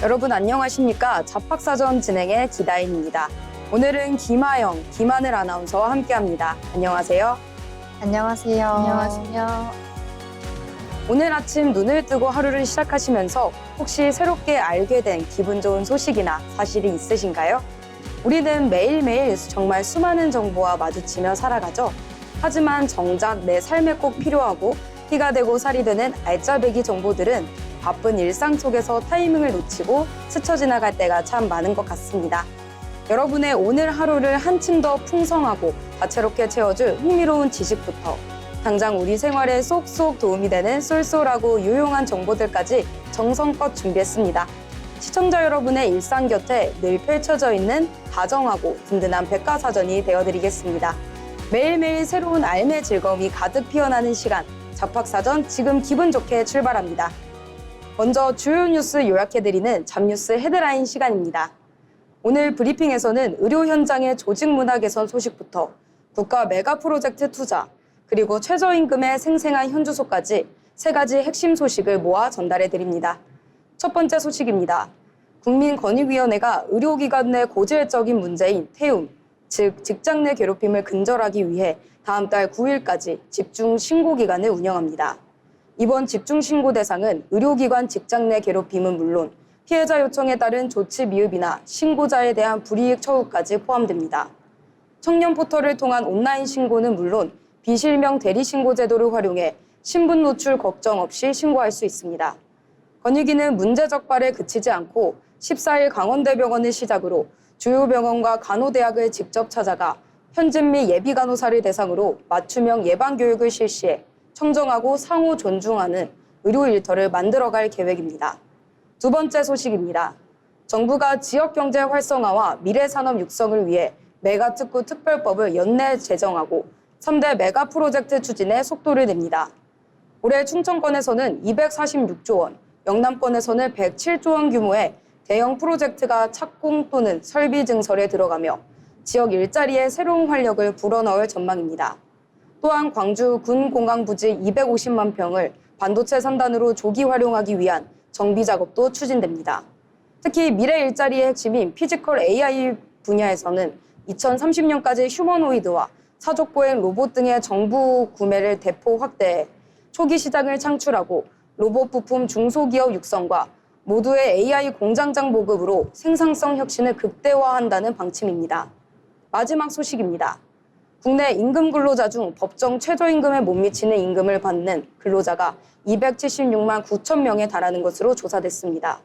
여러분 안녕하십니까? 잡학사전 진행의 기다인입니다. 오늘은 김아영, 김하늘 아나운서와 함께합니다. 안녕하세요. 안녕하세요. 안녕하세요. 오늘 아침 눈을 뜨고 하루를 시작하시면서 혹시 새롭게 알게 된 기분 좋은 소식이나 사실이 있으신가요? 우리는 매일매일 정말 수많은 정보와 마주치며 살아가죠. 하지만 정작 내 삶에 꼭 필요하고 피가 되고 살이 되는 알짜배기 정보들은 바쁜 일상 속에서 타이밍을 놓치고 스쳐 지나갈 때가 참 많은 것 같습니다. 여러분의 오늘 하루를 한층 더 풍성하고 다채롭게 채워줄 흥미로운 지식부터 당장 우리 생활에 쏙쏙 도움이 되는 쏠쏠하고 유용한 정보들까지 정성껏 준비했습니다. 시청자 여러분의 일상 곁에 늘 펼쳐져 있는 다정하고 든든한 백과사전이 되어드리겠습니다. 매일매일 새로운 알매 즐거움이 가득 피어나는 시간, 잡학사전 지금 기분 좋게 출발합니다. 먼저 주요 뉴스 요약해드리는 잡뉴스 헤드라인 시간입니다. 오늘 브리핑에서는 의료 현장의 조직 문화 개선 소식부터 국가 메가 프로젝트 투자, 그리고 최저임금의 생생한 현주소까지 세 가지 핵심 소식을 모아 전달해드립니다. 첫 번째 소식입니다. 국민권익위원회가 의료기관 내 고질적인 문제인 태움, 즉 직장 내 괴롭힘을 근절하기 위해 다음 달 9일까지 집중 신고 기간을 운영합니다. 이번 집중 신고 대상은 의료기관 직장 내 괴롭힘은 물론 피해자 요청에 따른 조치 미흡이나 신고자에 대한 불이익 처우까지 포함됩니다. 청년 포털을 통한 온라인 신고는 물론 비실명 대리 신고 제도를 활용해 신분 노출 걱정 없이 신고할 수 있습니다. 권익위는 문제 적발에 그치지 않고 14일 강원대병원을 시작으로 주요 병원과 간호대학을 직접 찾아가 현진 및 예비 간호사를 대상으로 맞춤형 예방 교육을 실시해 청정하고 상호 존중하는 의료 일터를 만들어갈 계획입니다. 두 번째 소식입니다. 정부가 지역경제 활성화와 미래산업 육성을 위해 메가특구 특별법을 연내 제정하고 3대 메가 프로젝트 추진에 속도를 냅니다. 올해 충청권에서는 246조 원, 영남권에서는 107조 원 규모의 대형 프로젝트가 착공 또는 설비 증설에 들어가며 지역 일자리에 새로운 활력을 불어넣을 전망입니다. 또한 광주 군공항부지 250만 평을 반도체 3단으로 조기 활용하기 위한 정비 작업도 추진됩니다. 특히 미래 일자리의 핵심인 피지컬 AI 분야에서는 2030년까지 휴머노이드와 사족보행 로봇 등의 정부 구매를 대폭 확대해 초기 시장을 창출하고 로봇 부품 중소기업 육성과 모두의 AI 공장장 보급으로 생산성 혁신을 극대화한다는 방침입니다. 마지막 소식입니다. 국내 임금 근로자 중 법정 최저임금에 못 미치는 임금을 받는 근로자가 276만 9천 명에 달하는 것으로 조사됐습니다.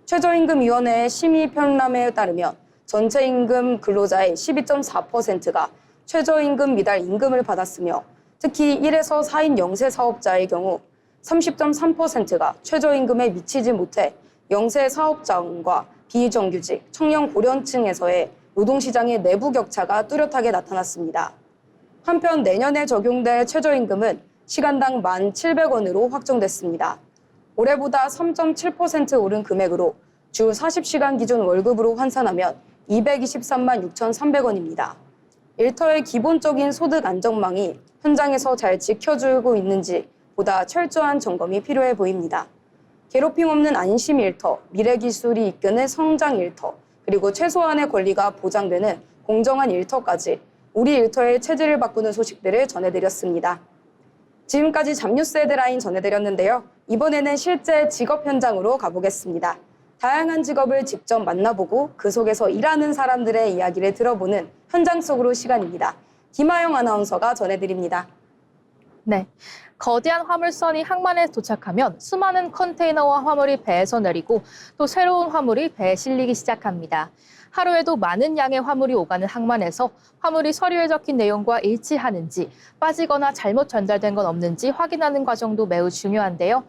최저임금위원회의 심의 평람에 따르면 전체 임금 근로자의 12.4%가 최저임금 미달 임금을 받았으며 특히 1에서 4인 영세 사업자의 경우 30.3%가 최저임금에 미치지 못해 영세 사업자원과 비정규직, 청년 고령층에서의 노동시장의 내부 격차가 뚜렷하게 나타났습니다. 한편 내년에 적용될 최저임금은 시간당 1,700원으로 확정됐습니다. 올해보다 3.7% 오른 금액으로 주 40시간 기준 월급으로 환산하면 223만 6,300원입니다. 일터의 기본적인 소득 안정망이 현장에서 잘 지켜주고 있는지 보다 철저한 점검이 필요해 보입니다. 괴롭힘 없는 안심 일터, 미래기술이 이끄는 성장 일터, 그리고 최소한의 권리가 보장되는 공정한 일터까지 우리 일터의 체질을 바꾸는 소식들을 전해드렸습니다. 지금까지 잡뉴스 헤드라인 전해드렸는데요. 이번에는 실제 직업 현장으로 가보겠습니다. 다양한 직업을 직접 만나보고 그 속에서 일하는 사람들의 이야기를 들어보는 현장 속으로 시간입니다. 김아영 아나운서가 전해드립니다. 네, 거대한 화물선이 항만에 도착하면 수많은 컨테이너와 화물이 배에서 내리고 또 새로운 화물이 배에 실리기 시작합니다. 하루에도 많은 양의 화물이 오가는 항만에서 화물이 서류에 적힌 내용과 일치하는지 빠지거나 잘못 전달된 건 없는지 확인하는 과정도 매우 중요한데요.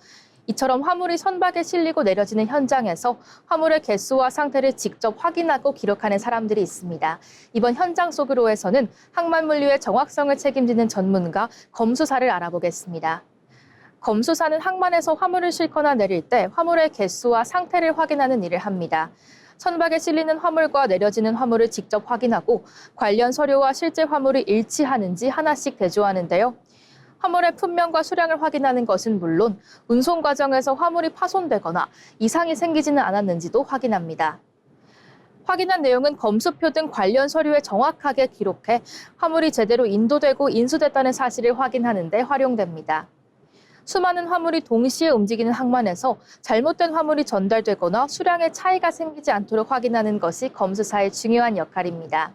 이처럼 화물이 선박에 실리고 내려지는 현장에서 화물의 개수와 상태를 직접 확인하고 기록하는 사람들이 있습니다. 이번 현장 속으로에서는 항만 물류의 정확성을 책임지는 전문가 검수사를 알아보겠습니다. 검수사는 항만에서 화물을 싣거나 내릴 때 화물의 개수와 상태를 확인하는 일을 합니다. 선박에 실리는 화물과 내려지는 화물을 직접 확인하고 관련 서류와 실제 화물이 일치하는지 하나씩 대조하는데요. 화물의 품명과 수량을 확인하는 것은 물론 운송 과정에서 화물이 파손되거나 이상이 생기지는 않았는지도 확인합니다. 확인한 내용은 검수표 등 관련 서류에 정확하게 기록해 화물이 제대로 인도되고 인수됐다는 사실을 확인하는 데 활용됩니다. 수많은 화물이 동시에 움직이는 항만에서 잘못된 화물이 전달되거나 수량의 차이가 생기지 않도록 확인하는 것이 검수사의 중요한 역할입니다.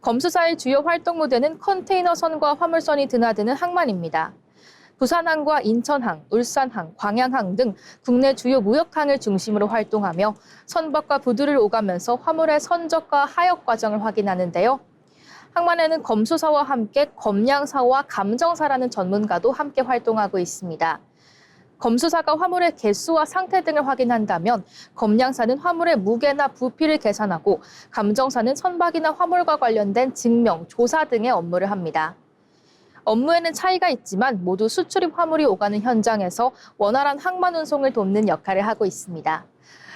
검수사의 주요 활동 무대는 컨테이너선과 화물선이 드나드는 항만입니다. 부산항과 인천항, 울산항, 광양항 등 국내 주요 무역항을 중심으로 활동하며 선박과 부두를 오가면서 화물의 선적과 하역 과정을 확인하는데요. 항만에는 검수사와 함께 검량사와 감정사라는 전문가도 함께 활동하고 있습니다. 검수사가 화물의 개수와 상태 등을 확인한다면 검량사는 화물의 무게나 부피를 계산하고 감정사는 선박이나 화물과 관련된 증명, 조사 등의 업무를 합니다. 업무에는 차이가 있지만 모두 수출입 화물이 오가는 현장에서 원활한 항만 운송을 돕는 역할을 하고 있습니다.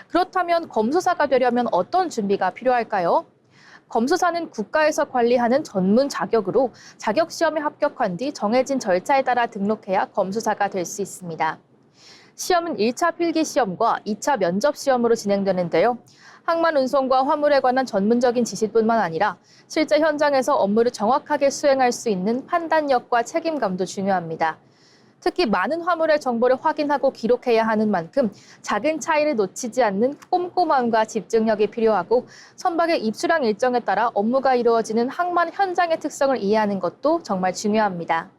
그렇다면 검수사가 되려면 어떤 준비가 필요할까요? 검수사는 국가에서 관리하는 전문 자격으로 자격시험에 합격한 뒤 정해진 절차에 따라 등록해야 검수사가 될 수 있습니다. 시험은 1차 필기시험과 2차 면접시험으로 진행되는데요. 항만 운송과 화물에 관한 전문적인 지식뿐만 아니라 실제 현장에서 업무를 정확하게 수행할 수 있는 판단력과 책임감도 중요합니다. 특히 많은 화물의 정보를 확인하고 기록해야 하는 만큼 작은 차이를 놓치지 않는 꼼꼼함과 집중력이 필요하고 선박의 입수량 일정에 따라 업무가 이루어지는 항만 현장의 특성을 이해하는 것도 정말 중요합니다.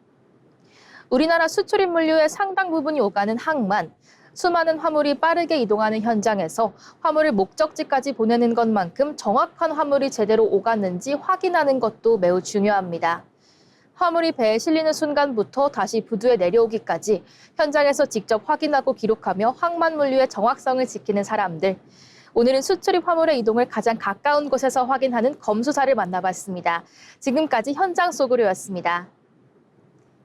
우리나라 수출입 물류의 상당 부분이 오가는 항만. 수많은 화물이 빠르게 이동하는 현장에서 화물을 목적지까지 보내는 것만큼 정확한 화물이 제대로 오갔는지 확인하는 것도 매우 중요합니다. 화물이 배에 실리는 순간부터 다시 부두에 내려오기까지 현장에서 직접 확인하고 기록하며 항만 물류의 정확성을 지키는 사람들. 오늘은 수출입 화물의 이동을 가장 가까운 곳에서 확인하는 검수사를 만나봤습니다. 지금까지 현장 속으로였습니다.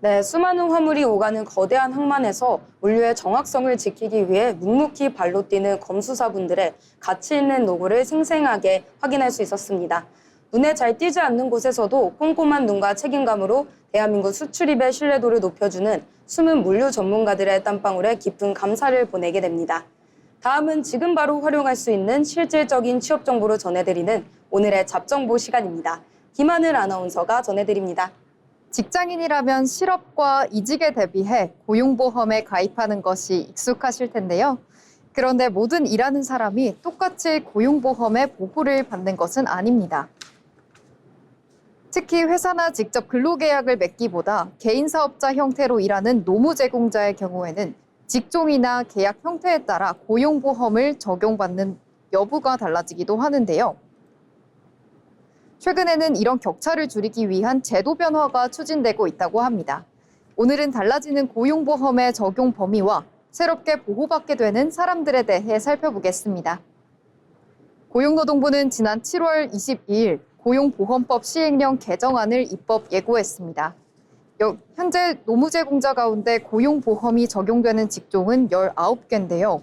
네, 수많은 화물이 오가는 거대한 항만에서 물류의 정확성을 지키기 위해 묵묵히 발로 뛰는 검수사분들의 가치 있는 노고를 생생하게 확인할 수 있었습니다. 눈에 잘 띄지 않는 곳에서도 꼼꼼한 눈과 책임감으로 대한민국 수출입의 신뢰도를 높여주는 숨은 물류 전문가들의 땀방울에 깊은 감사를 보내게 됩니다. 다음은 지금 바로 활용할 수 있는 실질적인 취업 정보를 전해드리는 오늘의 잡정보 시간입니다. 김하늘 아나운서가 전해드립니다. 직장인이라면 실업과 이직에 대비해 고용보험에 가입하는 것이 익숙하실 텐데요. 그런데 모든 일하는 사람이 똑같이 고용보험의 보호를 받는 것은 아닙니다. 특히 회사나 직접 근로계약을 맺기보다 개인사업자 형태로 일하는 노무제공자의 경우에는 직종이나 계약 형태에 따라 고용보험을 적용받는 여부가 달라지기도 하는데요. 최근에는 이런 격차를 줄이기 위한 제도 변화가 추진되고 있다고 합니다. 오늘은 달라지는 고용보험의 적용 범위와 새롭게 보호받게 되는 사람들에 대해 살펴보겠습니다. 고용노동부는 지난 7월 22일 고용보험법 시행령 개정안을 입법 예고했습니다. 현재 노무제공자 가운데 고용보험이 적용되는 직종은 19개인데요.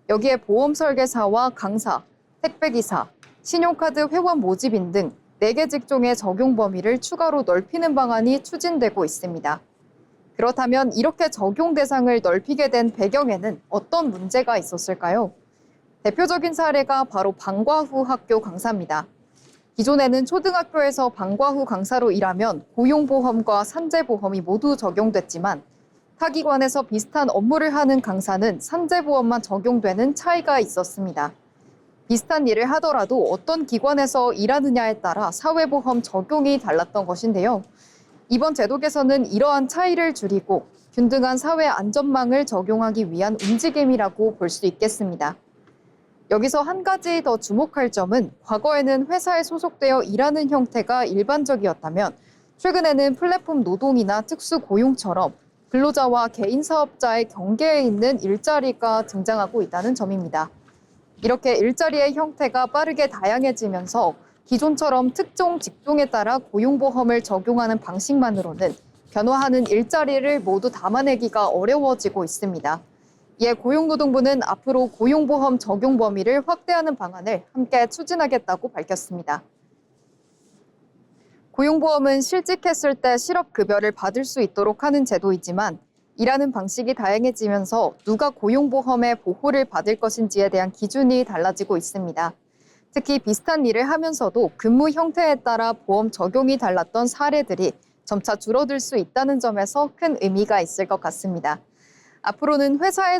여기에 보험설계사와 강사, 택배기사, 신용카드 회원 모집인 등 4개 직종의 적용 범위를 추가로 넓히는 방안이 추진되고 있습니다. 그렇다면 이렇게 적용 대상을 넓히게 된 배경에는 어떤 문제가 있었을까요? 대표적인 사례가 바로 방과 후 학교 강사입니다. 기존에는 초등학교에서 방과 후 강사로 일하면 고용보험과 산재보험이 모두 적용됐지만 타기관에서 비슷한 업무를 하는 강사는 산재보험만 적용되는 차이가 있었습니다. 비슷한 일을 하더라도 어떤 기관에서 일하느냐에 따라 사회보험 적용이 달랐던 것인데요. 이번 제도 개선은 이러한 차이를 줄이고 균등한 사회 안전망을 적용하기 위한 움직임이라고 볼 수 있겠습니다. 여기서 한 가지 더 주목할 점은 과거에는 회사에 소속되어 일하는 형태가 일반적이었다면 최근에는 플랫폼 노동이나 특수고용처럼 근로자와 개인 사업자의 경계에 있는 일자리가 등장하고 있다는 점입니다. 이렇게 일자리의 형태가 빠르게 다양해지면서 기존처럼 특정 직종에 따라 고용보험을 적용하는 방식만으로는 변화하는 일자리를 모두 담아내기가 어려워지고 있습니다. 이에 고용노동부는 앞으로 고용보험 적용 범위를 확대하는 방안을 함께 추진하겠다고 밝혔습니다. 고용보험은 실직했을 때 실업급여를 받을 수 있도록 하는 제도이지만 일하는 방식이 다양해지면서 누가 고용보험의 보호를 받을 것인지에 대한 기준이 달라지고 있습니다. 특히 비슷한 일을 하면서도 근무 형태에 따라 보험 적용이 달랐던 사례들이 점차 줄어들 수 있다는 점에서 큰 의미가 있을 것 같습니다. 앞으로는 회사에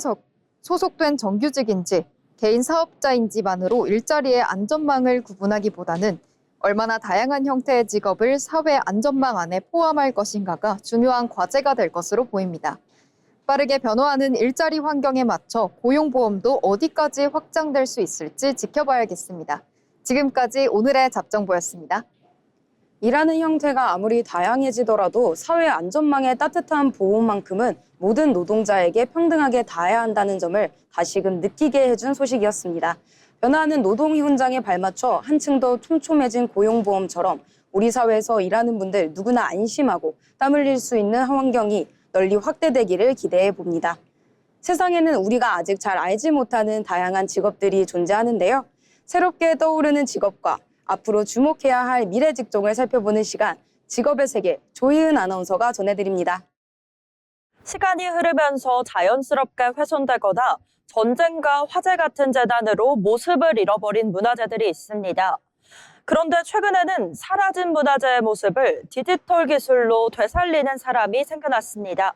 소속된 정규직인지 개인 사업자인지만으로 일자리의 안전망을 구분하기보다는 얼마나 다양한 형태의 직업을 사회 안전망 안에 포함할 것인가가 중요한 과제가 될 것으로 보입니다. 빠르게 변화하는 일자리 환경에 맞춰 고용보험도 어디까지 확장될 수 있을지 지켜봐야겠습니다. 지금까지 오늘의 잡정보였습니다. 일하는 형태가 아무리 다양해지더라도 사회 안전망의 따뜻한 보호만큼은 모든 노동자에게 평등하게 닿아야 한다는 점을 다시금 느끼게 해준 소식이었습니다. 변화하는 노동 현장에 발맞춰 한층 더 촘촘해진 고용보험처럼 우리 사회에서 일하는 분들 누구나 안심하고 땀 흘릴 수 있는 환경이 널리 확대되기를 기대해 봅니다. 세상에는 우리가 아직 잘 알지 못하는 다양한 직업들이 존재하는데요. 새롭게 떠오르는 직업과 앞으로 주목해야 할 미래 직종을 살펴보는 시간, 직업의 세계 조희은 아나운서가 전해드립니다. 시간이 흐르면서 자연스럽게 훼손되거나 전쟁과 화재 같은 재난으로 모습을 잃어버린 문화재들이 있습니다. 그런데 최근에는 사라진 문화재의 모습을 디지털 기술로 되살리는 사람이 생겨났습니다.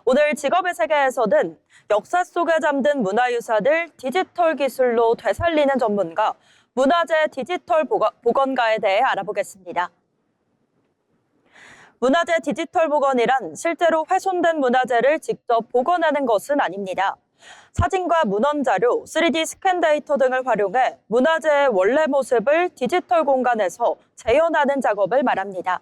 오늘 직업의 세계에서는 역사 속에 잠든 문화유산을 디지털 기술로 되살리는 전문가, 문화재 디지털 복원가에 대해 알아보겠습니다. 문화재 디지털 복원이란 실제로 훼손된 문화재를 직접 복원하는 것은 아닙니다. 사진과 문헌 자료, 3D 스캔 데이터 등을 활용해 문화재의 원래 모습을 디지털 공간에서 재현하는 작업을 말합니다.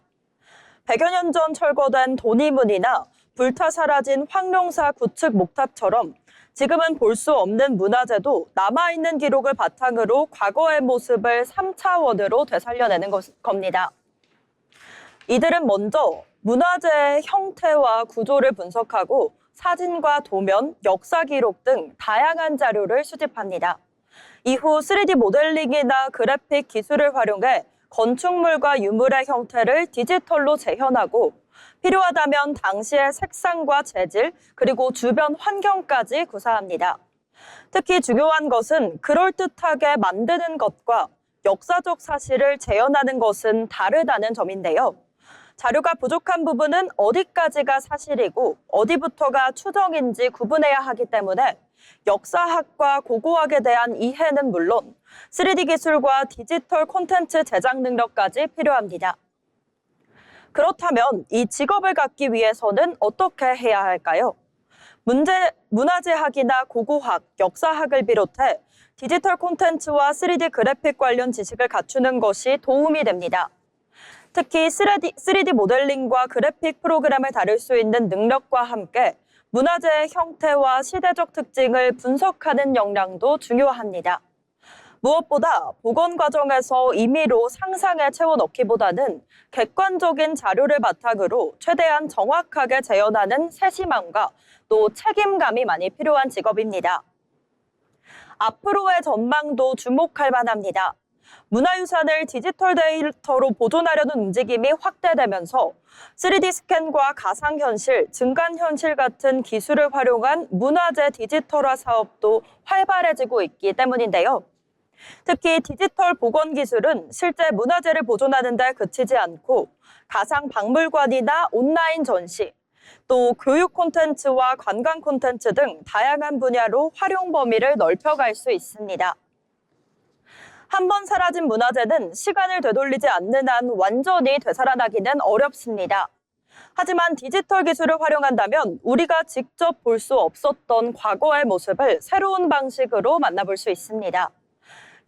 100여 년 전 철거된 도니문이나 불타 사라진 황룡사 구축 목탑처럼 지금은 볼 수 없는 문화재도 남아있는 기록을 바탕으로 과거의 모습을 3차원으로 되살려내는 겁니다. 이들은 먼저 문화재의 형태와 구조를 분석하고 사진과 도면, 역사 기록 등 다양한 자료를 수집합니다. 이후 3D 모델링이나 그래픽 기술을 활용해 건축물과 유물의 형태를 디지털로 재현하고 필요하다면 당시의 색상과 재질, 그리고 주변 환경까지 구사합니다. 특히 중요한 것은 그럴듯하게 만드는 것과 역사적 사실을 재현하는 것은 다르다는 점인데요. 자료가 부족한 부분은 어디까지가 사실이고 어디부터가 추정인지 구분해야 하기 때문에 역사학과 고고학에 대한 이해는 물론 3D 기술과 디지털 콘텐츠 제작 능력까지 필요합니다. 그렇다면 이 직업을 갖기 위해서는 어떻게 해야 할까요? 문화재학이나 고고학, 역사학을 비롯해 디지털 콘텐츠와 3D 그래픽 관련 지식을 갖추는 것이 도움이 됩니다. 특히 3D 모델링과 그래픽 프로그램을 다룰 수 있는 능력과 함께 문화재의 형태와 시대적 특징을 분석하는 역량도 중요합니다. 무엇보다 복원 과정에서 임의로 상상에 채워넣기보다는 객관적인 자료를 바탕으로 최대한 정확하게 재현하는 세심함과 또 책임감이 많이 필요한 직업입니다. 앞으로의 전망도 주목할 만합니다. 문화유산을 디지털 데이터로 보존하려는 움직임이 확대되면서 3D 스캔과 가상현실, 증강현실 같은 기술을 활용한 문화재 디지털화 사업도 활발해지고 있기 때문인데요. 특히 디지털 복원 기술은 실제 문화재를 보존하는 데 그치지 않고 가상 박물관이나 온라인 전시, 또 교육 콘텐츠와 관광 콘텐츠 등 다양한 분야로 활용 범위를 넓혀갈 수 있습니다. 한 번 사라진 문화재는 시간을 되돌리지 않는 한 완전히 되살아나기는 어렵습니다. 하지만 디지털 기술을 활용한다면 우리가 직접 볼 수 없었던 과거의 모습을 새로운 방식으로 만나볼 수 있습니다.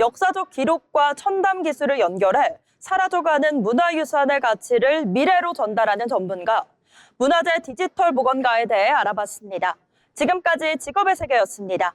역사적 기록과 첨단 기술을 연결해 사라져가는 문화유산의 가치를 미래로 전달하는 전문가, 문화재 디지털 복원가에 대해 알아봤습니다. 지금까지 직업의 세계였습니다.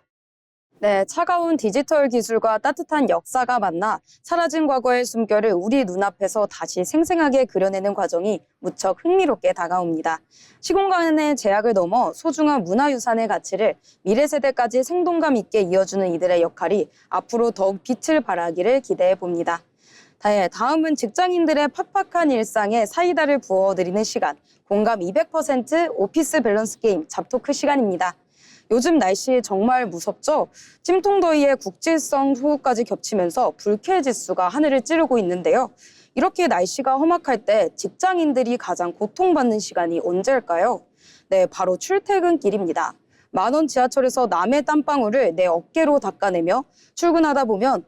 네, 차가운 디지털 기술과 따뜻한 역사가 만나 사라진 과거의 숨결을 우리 눈앞에서 다시 생생하게 그려내는 과정이 무척 흥미롭게 다가옵니다. 시공간의 제약을 넘어 소중한 문화유산의 가치를 미래 세대까지 생동감 있게 이어주는 이들의 역할이 앞으로 더욱 빛을 발하기를 기대해 봅니다. 네, 다음은 직장인들의 팍팍한 일상에 사이다를 부어드리는 시간. 공감 200% 오피스 밸런스 게임 잡토크 시간입니다. 요즘 날씨 정말 무섭죠? 찜통더위에 국지성 호우까지 겹치면서 불쾌 지수가 하늘을 찌르고 있는데요. 이렇게 날씨가 험악할 때 직장인들이 가장 고통받는 시간이 언제일까요? 네, 바로 출퇴근길입니다. 만원 지하철에서 남의 땀방울을 내 어깨로 닦아내며 출근하다 보면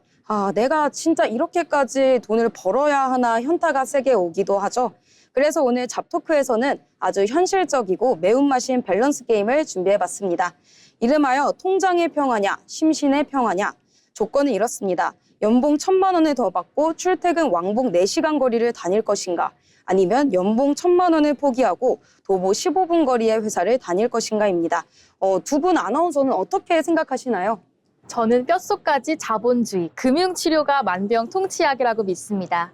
내가 진짜 이렇게까지 돈을 벌어야 하나 현타가 세게 오기도 하죠. 그래서 오늘 잡토크에서는 아주 현실적이고 매운맛인 밸런스 게임을 준비해봤습니다. 이름하여 통장의 평화냐, 심신의 평화냐. 조건은 이렇습니다. 연봉 1,000만 원을 더 받고 출퇴근 왕복 4시간 거리를 다닐 것인가? 아니면 연봉 1,000만 원을 포기하고 도보 15분 거리의 회사를 다닐 것인가입니다. 두 분 아나운서는 어떻게 생각하시나요? 저는 뼛속까지 자본주의, 금융치료가 만병통치약이라고 믿습니다.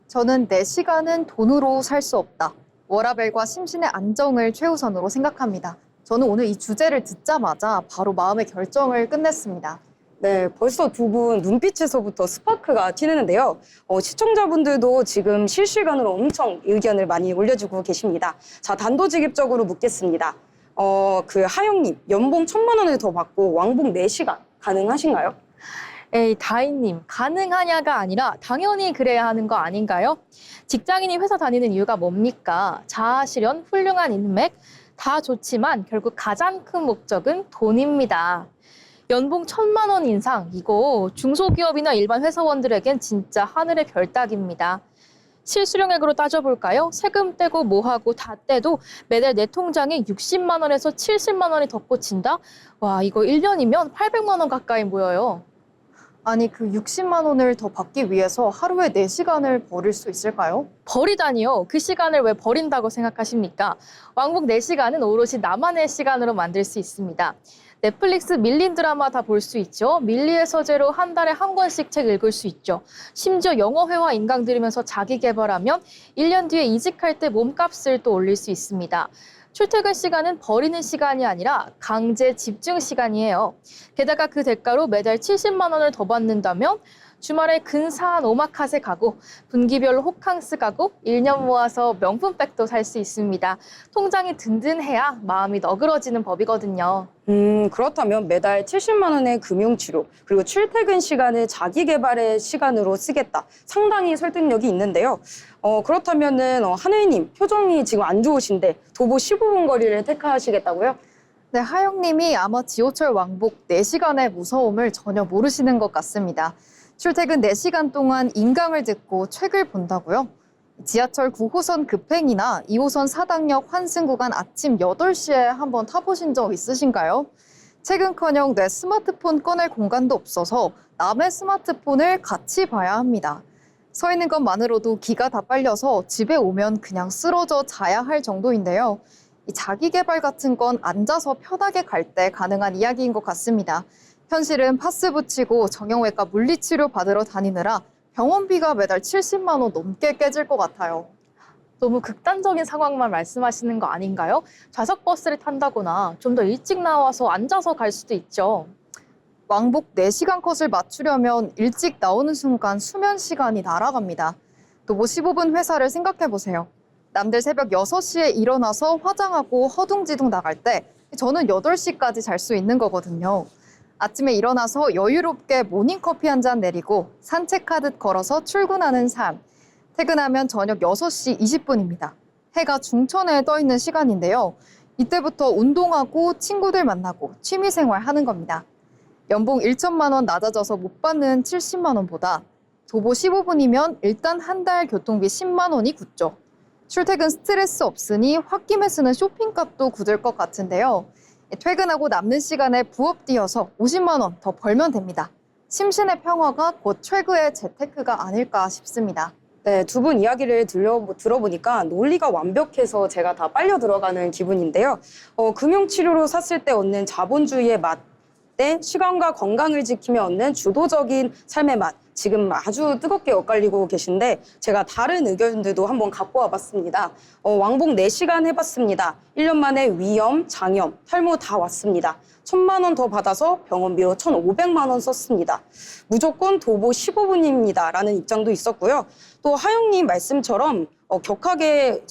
저는 내 시간은 돈으로 살 수 없다. 워라밸과 심신의 안정을 최우선으로 생각합니다. 저는 오늘 이 주제를 듣자마자 바로 마음의 결정을 끝냈습니다. 네, 벌써 두 분 눈빛에서부터 스파크가 튀는데요. 시청자분들도 지금 실시간으로 엄청 의견을 많이 올려주고 계십니다. 자, 단도직입적으로 묻겠습니다. 하영님, 연봉 1,000만 원을 더 받고 왕복 4시간 가능하신가요? 에이, 다인님, 가능하냐가 아니라 당연히 그래야 하는 거 아닌가요? 직장인이 회사 다니는 이유가 뭡니까? 자아실현, 훌륭한 인맥, 다 좋지만 결국 가장 큰 목적은 돈입니다. 연봉 1,000만 원 인상, 이거 중소기업이나 일반 회사원들에겐 진짜 하늘의 별 따기입니다. 실수령액으로 따져볼까요? 세금 떼고 뭐하고 다 떼도 매달 내 통장에 60만 원에서 70만 원이 더 꽂힌다? 와, 이거 1년이면 800만 원 가까이 모여요. 아니, 그 60만 원을 더 받기 위해서 하루에 4시간을 버릴 수 있을까요? 버리다니요. 그 시간을 왜 버린다고 생각하십니까? 왕복 4시간은 오롯이 나만의 시간으로 만들 수 있습니다. 넷플릭스 밀린 드라마 다 볼 수 있죠. 밀리의 서재로 한 달에 한 권씩 책 읽을 수 있죠. 심지어 영어 회화 인강 들으면서 자기 개발하면 1년 뒤에 이직할 때 몸값을 또 올릴 수 있습니다. 출퇴근 시간은 버리는 시간이 아니라 강제 집중 시간이에요. 게다가 그 대가로 매달 70만 원을 더 받는다면 주말에 근사한 오마카세 가고 분기별로 호캉스 가고 1년 모아서 명품백도 살 수 있습니다. 통장이 든든해야 마음이 너그러지는 법이거든요. 그렇다면 매달 70만 원의 금융치료 그리고 출퇴근 시간을 자기 개발의 시간으로 쓰겠다. 상당히 설득력이 있는데요. 그렇다면은 하늘님 표정이 지금 안 좋으신데 도보 15분 거리를 택하시겠다고요? 네, 하영님이 아마 지하철 왕복 4시간의 무서움을 전혀 모르시는 것 같습니다. 출퇴근 4시간 동안 인강을 듣고 책을 본다고요? 지하철 9호선 급행이나 2호선 사당역 환승 구간 아침 8시에 한번 타보신 적 있으신가요? 책은커녕 내 스마트폰 꺼낼 공간도 없어서 남의 스마트폰을 같이 봐야 합니다. 서 있는 것만으로도 기가 다 빨려서 집에 오면 그냥 쓰러져 자야 할 정도인데요. 이 자기 개발 같은 건 앉아서 편하게 갈 때 가능한 이야기인 것 같습니다. 현실은 파스 붙이고 정형외과 물리치료 받으러 다니느라 병원비가 매달 70만 원 넘게 깨질 것 같아요. 너무 극단적인 상황만 말씀하시는 거 아닌가요? 좌석 버스를 탄다거나 좀 더 일찍 나와서 앉아서 갈 수도 있죠. 왕복 4시간 컷을 맞추려면 일찍 나오는 순간 수면 시간이 날아갑니다. 도보 15분 회사를 생각해보세요. 남들 새벽 6시에 일어나서 화장하고 허둥지둥 나갈 때 저는 8시까지 잘 수 있는 거거든요. 아침에 일어나서 여유롭게 모닝커피 한 잔 내리고 산책하듯 걸어서 출근하는 삶. 퇴근하면 저녁 6시 20분입니다. 해가 중천에 떠 있는 시간인데요. 이때부터 운동하고 친구들 만나고 취미생활 하는 겁니다. 연봉 1천만 원 낮아져서 못 받는 70만 원보다 도보 15분이면 일단 한 달 교통비 10만 원이 굳죠. 출퇴근 스트레스 없으니 홧김에 쓰는 쇼핑값도 굳을 것 같은데요. 퇴근하고 남는 시간에 부업 뛰어서 50만 원 더 벌면 됩니다. 심신의 평화가 곧 최고의 재테크가 아닐까 싶습니다. 네, 두 분 이야기를 들어보니까 논리가 완벽해서 제가 다 빨려 들어가는 기분인데요. 금융치료로 샀을 때 얻는 자본주의의 맛 대 시간과 건강을 지키며 얻는 주도적인 삶의 맛. 지금 아주 뜨겁게 엇갈리고 계신데 제가 다른 의견들도 한번 갖고 와봤습니다. 왕복 4시간 해봤습니다. 1년 만에 위염, 장염, 탈모 다 왔습니다. 1,000만 원 더 받아서 병원비로 1,500만 원 썼습니다. 무조건 도보 15분입니다. 라는 입장도 있었고요. 또 하영님 말씀처럼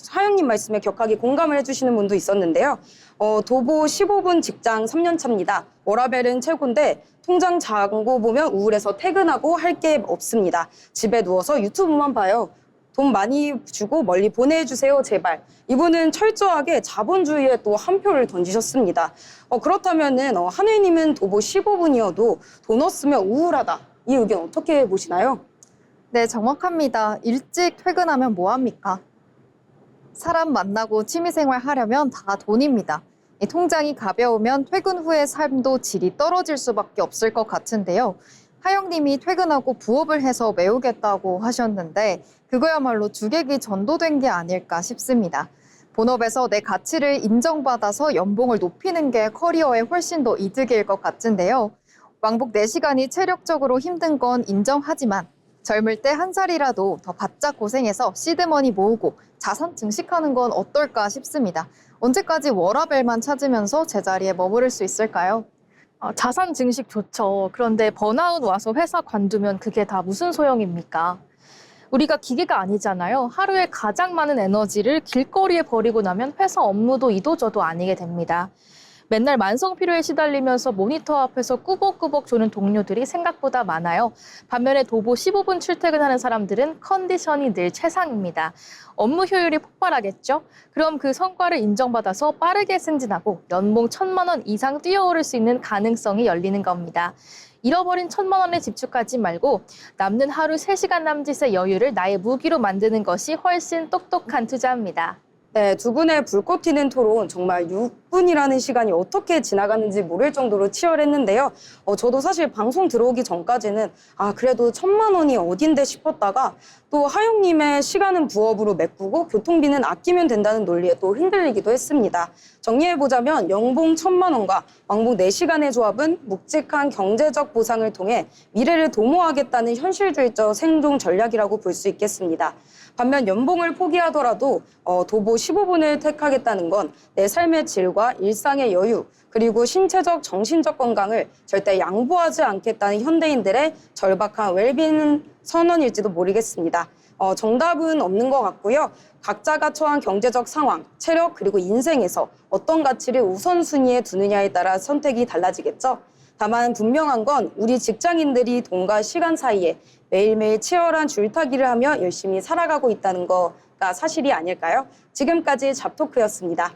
하영님 말씀에 격하게 공감을 해주시는 분도 있었는데요. 도보 15분 직장 3년 차입니다. 워라밸은 최고인데 통장 잔고 보면 우울해서 퇴근하고 할 게 없습니다. 집에 누워서 유튜브만 봐요. 돈 많이 주고 멀리 보내주세요, 제발. 이분은 철저하게 자본주의에 또 한 표를 던지셨습니다. 그렇다면은 한혜님은 도보 15분이어도 돈 없으면 우울하다. 이 의견 어떻게 보시나요? 네, 정확합니다. 일찍 퇴근하면 뭐합니까? 사람 만나고 취미생활 하려면 다 돈입니다. 이 통장이 가벼우면 퇴근 후의 삶도 질이 떨어질 수밖에 없을 것 같은데요. 하영님이 퇴근하고 부업을 해서 메우겠다고 하셨는데 그거야말로 주객이 전도된 게 아닐까 싶습니다. 본업에서 내 가치를 인정받아서 연봉을 높이는 게 커리어에 훨씬 더 이득일 것 같은데요. 왕복 4시간이 체력적으로 힘든 건 인정하지만 젊을 때 한 살이라도 더 바짝 고생해서 시드머니 모으고 자산 증식하는 건 어떨까 싶습니다. 언제까지 워라밸만 찾으면서 제자리에 머무를 수 있을까요? 자산 증식 좋죠. 그런데 번아웃 와서 회사 관두면 그게 다 무슨 소용입니까? 우리가 기계가 아니잖아요. 하루에 가장 많은 에너지를 길거리에 버리고 나면 회사 업무도 이도저도 아니게 됩니다. 맨날 만성 피로에 시달리면서 모니터 앞에서 꾸벅꾸벅 조는 동료들이 생각보다 많아요. 반면에 도보 15분 출퇴근하는 사람들은 컨디션이 늘 최상입니다. 업무 효율이 폭발하겠죠? 그럼 그 성과를 인정받아서 빠르게 승진하고 연봉 1,000만 원 이상 뛰어오를 수 있는 가능성이 열리는 겁니다. 잃어버린 1,000만 원에 집중하지 말고 남는 하루 3시간 남짓의 여유를 나의 무기로 만드는 것이 훨씬 똑똑한 투자입니다. 네, 두 분의 불꽃 튀는 토론 정말 6분이라는 시간이 어떻게 지나갔는지 모를 정도로 치열했는데요. 저도 사실 방송 들어오기 전까지는 그래도 1,000만 원이 어딘데 싶었다가 또 하영님의 시간은 부업으로 메꾸고 교통비는 아끼면 된다는 논리에 또 흔들리기도 했습니다. 정리해보자면 연봉 1,000만 원과 왕복 4시간의 조합은 묵직한 경제적 보상을 통해 미래를 도모하겠다는 현실주의적 생존 전략이라고 볼 수 있겠습니다. 반면 연봉을 포기하더라도 도보 15분을 택하겠다는 건 내 삶의 질과 일상의 여유 그리고 신체적 정신적 건강을 절대 양보하지 않겠다는 현대인들의 절박한 웰빙 선언일지도 모르겠습니다. 정답은 없는 것 같고요. 각자가 처한 경제적 상황, 체력 그리고 인생에서 어떤 가치를 우선순위에 두느냐에 따라 선택이 달라지겠죠. 다만 분명한 건 우리 직장인들이 돈과 시간 사이에 매일매일 치열한 줄타기를 하며 열심히 살아가고 있다는 거가 사실이 아닐까요? 지금까지 잡토크였습니다.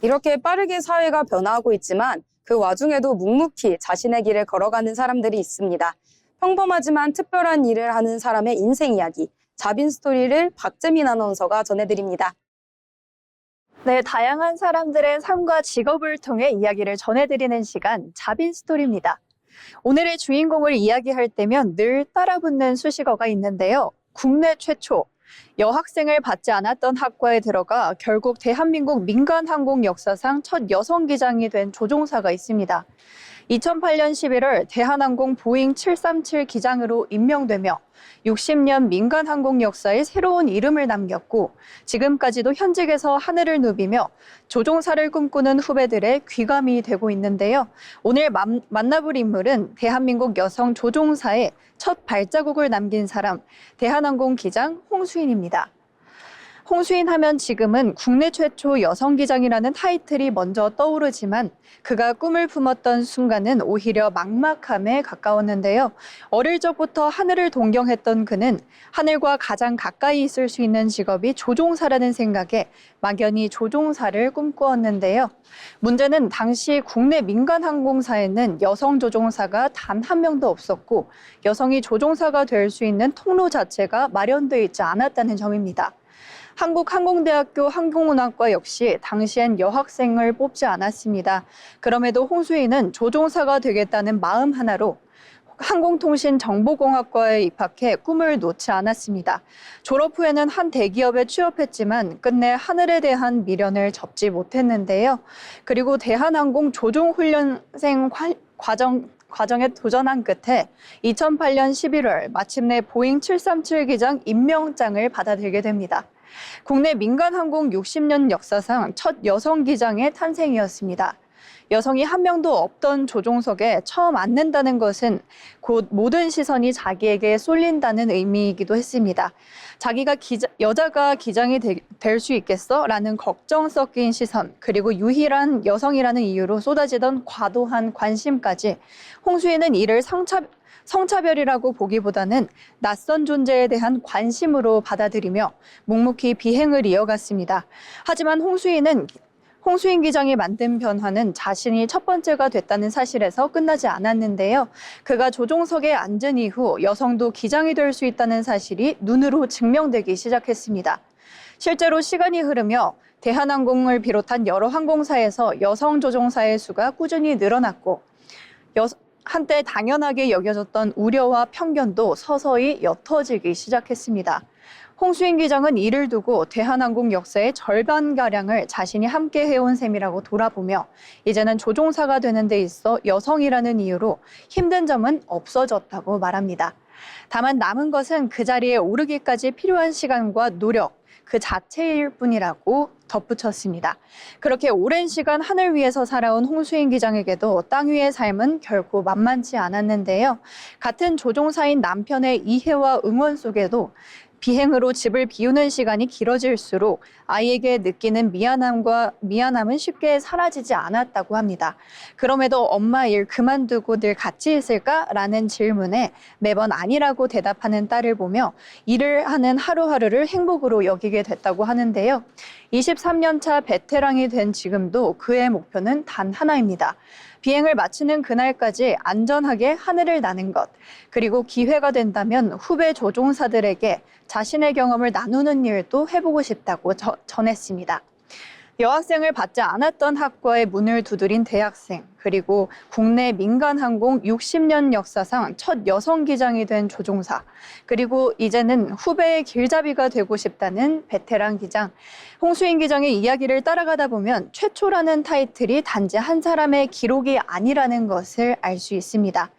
이렇게 빠르게 사회가 변화하고 있지만 그 와중에도 묵묵히 자신의 길을 걸어가는 사람들이 있습니다. 평범하지만 특별한 일을 하는 사람의 인생 이야기, 자빈 스토리를 박재민 아나운서가 전해드립니다. 네, 다양한 사람들의 삶과 직업을 통해 이야기를 전해드리는 시간, 자빈 스토리입니다. 오늘의 주인공을 이야기할 때면 늘 따라붙는 수식어가 있는데요. 국내 최초, 여학생을 받지 않았던 학과에 들어가 결국 대한민국 민간항공 역사상 첫 여성 기장이 된 조종사가 있습니다. 2008년 11월 대한항공 보잉 737 기장으로 임명되며 60년 민간항공 역사에 새로운 이름을 남겼고 지금까지도 현직에서 하늘을 누비며 조종사를 꿈꾸는 후배들의 귀감이 되고 있는데요. 오늘 만나볼 인물은 대한민국 여성 조종사의 첫 발자국을 남긴 사람, 대한항공 기장 홍수인입니다. 홍수인 하면 지금은 국내 최초 여성 기장이라는 타이틀이 먼저 떠오르지만 그가 꿈을 품었던 순간은 오히려 막막함에 가까웠는데요. 어릴 적부터 하늘을 동경했던 그는 하늘과 가장 가까이 있을 수 있는 직업이 조종사라는 생각에 막연히 조종사를 꿈꾸었는데요. 문제는 당시 국내 민간항공사에는 여성 조종사가 단 한 명도 없었고 여성이 조종사가 될 수 있는 통로 자체가 마련되어 있지 않았다는 점입니다. 한국항공대학교 항공운항과 역시 당시엔 여학생을 뽑지 않았습니다. 그럼에도 홍수인은 조종사가 되겠다는 마음 하나로 항공통신정보공학과에 입학해 꿈을 놓지 않았습니다. 졸업 후에는 한 대기업에 취업했지만 끝내 하늘에 대한 미련을 접지 못했는데요. 그리고 대한항공 조종훈련생 과정에 도전한 끝에 2008년 11월 마침내 보잉 737 기장 임명장을 받아들게 됩니다. 국내 민간항공 60년 역사상 첫 여성 기장의 탄생이었습니다. 여성이 한 명도 없던 조종석에 처음 앉는다는 것은 곧 모든 시선이 자기에게 쏠린다는 의미이기도 했습니다. 자기가 여자가 기장이 될 수 있겠어? 라는 걱정 섞인 시선, 그리고 유일한 여성이라는 이유로 쏟아지던 과도한 관심까지 홍수인은 이를 성차별이라고 보기보다는 낯선 존재에 대한 관심으로 받아들이며 묵묵히 비행을 이어갔습니다. 하지만 홍수인 기장이 만든 변화는 자신이 첫 번째가 됐다는 사실에서 끝나지 않았는데요. 그가 조종석에 앉은 이후 여성도 기장이 될 수 있다는 사실이 눈으로 증명되기 시작했습니다. 실제로 시간이 흐르며 대한항공을 비롯한 여러 항공사에서 여성 조종사의 수가 꾸준히 늘어났고 한때 당연하게 여겨졌던 우려와 편견도 서서히 옅어지기 시작했습니다. 홍수인 기장은 이를 두고 대한항공 역사의 절반가량을 자신이 함께 해온 셈이라고 돌아보며 이제는 조종사가 되는 데 있어 여성이라는 이유로 힘든 점은 없어졌다고 말합니다. 다만 남은 것은 그 자리에 오르기까지 필요한 시간과 노력, 그 자체일 뿐이라고 덧붙였습니다. 그렇게 오랜 시간 하늘 위에서 살아온 홍수인 기장에게도 땅 위의 삶은 결코 만만치 않았는데요. 같은 조종사인 남편의 이해와 응원 속에도 비행으로 집을 비우는 시간이 길어질수록 아이에게 느끼는 미안함은 쉽게 사라지지 않았다고 합니다. 그럼에도 엄마 일 그만두고 늘 같이 있을까라는 질문에 매번 아니라고 대답하는 딸을 보며 일을 하는 하루하루를 행복으로 여기게 됐다고 하는데요. 23년 차 베테랑이 된 지금도 그의 목표는 단 하나입니다. 비행을 마치는 그날까지 안전하게 하늘을 나는 것, 그리고 기회가 된다면 후배 조종사들에게 자신의 경험을 나누는 일도 해보고 싶다고 전했습니다. 여학생을 받지 않았던 학과에 문을 두드린 대학생, 그리고 국내 민간항공 60년 역사상 첫 여성 기장이 된 조종사, 그리고 이제는 후배의 길잡이가 되고 싶다는 베테랑 기장. 홍수인 기장의 이야기를 따라가다 보면 최초라는 타이틀이 단지 한 사람의 기록이 아니라는 것을 알 수 있습니다.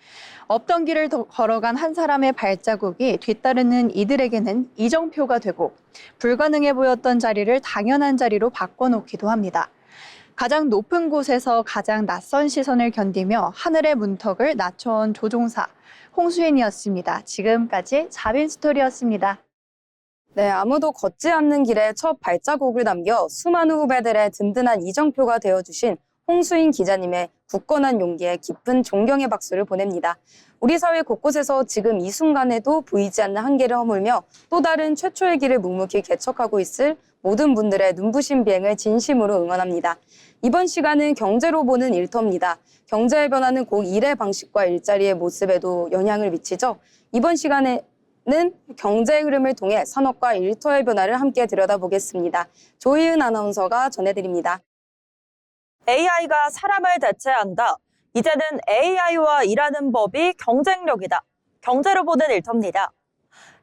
없던 길을 걸어간 한 사람의 발자국이 뒤따르는 이들에게는 이정표가 되고 불가능해 보였던 자리를 당연한 자리로 바꿔놓기도 합니다. 가장 높은 곳에서 가장 낯선 시선을 견디며 하늘의 문턱을 낮춰온 조종사 홍수인이었습니다. 지금까지 자빈스토리였습니다. 네, 아무도 걷지 않는 길에 첫 발자국을 남겨 수많은 후배들의 든든한 이정표가 되어주신 홍수인 기자님의 굳건한 용기에 깊은 존경의 박수를 보냅니다. 우리 사회 곳곳에서 지금 이 순간에도 보이지 않는 한계를 허물며 또 다른 최초의 길을 묵묵히 개척하고 있을 모든 분들의 눈부신 비행을 진심으로 응원합니다. 이번 시간은 경제로 보는 일터입니다. 경제의 변화는 곧 일의 방식과 일자리의 모습에도 영향을 미치죠. 이번 시간에는 경제의 흐름을 통해 산업과 일터의 변화를 함께 들여다보겠습니다. 조희은 아나운서가 전해드립니다. AI가 사람을 대체한다. 이제는 AI와 일하는 법이 경쟁력이다. 경제로 보는 일터입니다.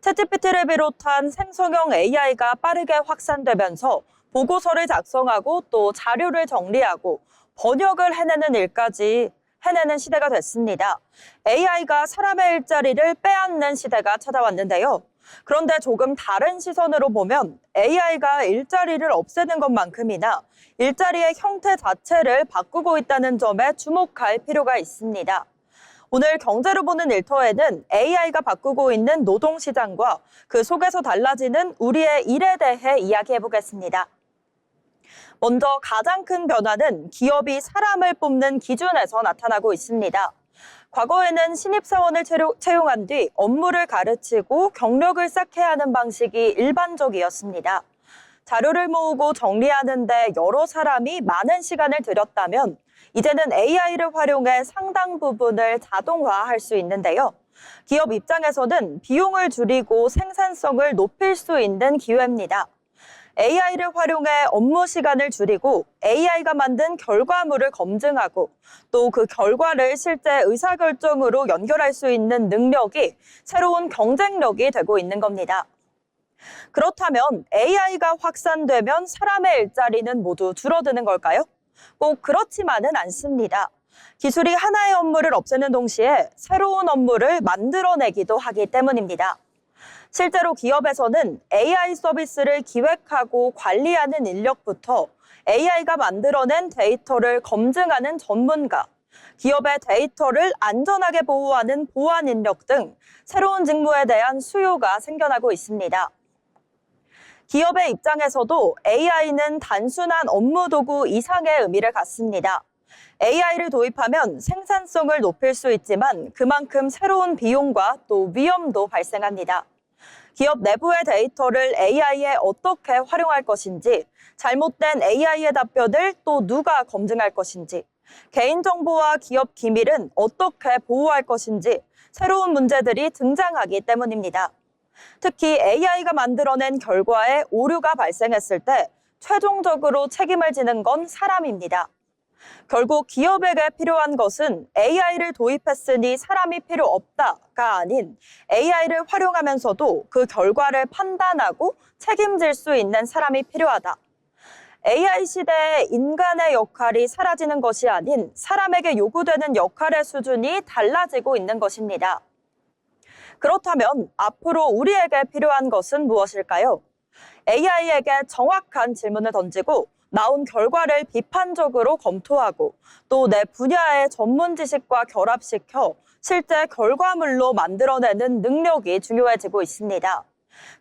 챗GPT를 비롯한 생성형 AI가 빠르게 확산되면서 보고서를 작성하고 또 자료를 정리하고 번역을 해내는 일까지 해내는 시대가 됐습니다. AI가 사람의 일자리를 빼앗는 시대가 찾아왔는데요. 그런데 조금 다른 시선으로 보면 AI가 일자리를 없애는 것만큼이나 일자리의 형태 자체를 바꾸고 있다는 점에 주목할 필요가 있습니다. 오늘 경제로 보는 일터에는 AI가 바꾸고 있는 노동시장과 그 속에서 달라지는 우리의 일에 대해 이야기해보겠습니다. 먼저 가장 큰 변화는 기업이 사람을 뽑는 기준에서 나타나고 있습니다. 과거에는 신입사원을 채용한 뒤 업무를 가르치고 경력을 쌓게 하는 방식이 일반적이었습니다. 자료를 모으고 정리하는 데 여러 사람이 많은 시간을 들였다면 이제는 AI를 활용해 상당 부분을 자동화할 수 있는데요. 기업 입장에서는 비용을 줄이고 생산성을 높일 수 있는 기회입니다. AI를 활용해 업무 시간을 줄이고 AI가 만든 결과물을 검증하고 또 그 결과를 실제 의사결정으로 연결할 수 있는 능력이 새로운 경쟁력이 되고 있는 겁니다. 그렇다면 AI가 확산되면 사람의 일자리는 모두 줄어드는 걸까요? 꼭 그렇지만은 않습니다. 기술이 하나의 업무를 없애는 동시에 새로운 업무를 만들어내기도 하기 때문입니다. 실제로 기업에서는 AI 서비스를 기획하고 관리하는 인력부터 AI가 만들어낸 데이터를 검증하는 전문가, 기업의 데이터를 안전하게 보호하는 보안 인력 등 새로운 직무에 대한 수요가 생겨나고 있습니다. 기업의 입장에서도 AI는 단순한 업무 도구 이상의 의미를 갖습니다. AI를 도입하면 생산성을 높일 수 있지만 그만큼 새로운 비용과 또 위험도 발생합니다. 기업 내부의 데이터를 AI에 어떻게 활용할 것인지, 잘못된 AI의 답변을 또 누가 검증할 것인지, 개인정보와 기업 기밀은 어떻게 보호할 것인지 새로운 문제들이 등장하기 때문입니다. 특히 AI가 만들어낸 결과에 오류가 발생했을 때 최종적으로 책임을 지는 건 사람입니다. 결국 기업에게 필요한 것은 AI를 도입했으니 사람이 필요 없다가 아닌 AI를 활용하면서도 그 결과를 판단하고 책임질 수 있는 사람이 필요하다. AI 시대에 인간의 역할이 사라지는 것이 아닌 사람에게 요구되는 역할의 수준이 달라지고 있는 것입니다. 그렇다면 앞으로 우리에게 필요한 것은 무엇일까요? AI에게 정확한 질문을 던지고 나온 결과를 비판적으로 검토하고 또 내 분야의 전문 지식과 결합시켜 실제 결과물로 만들어내는 능력이 중요해지고 있습니다.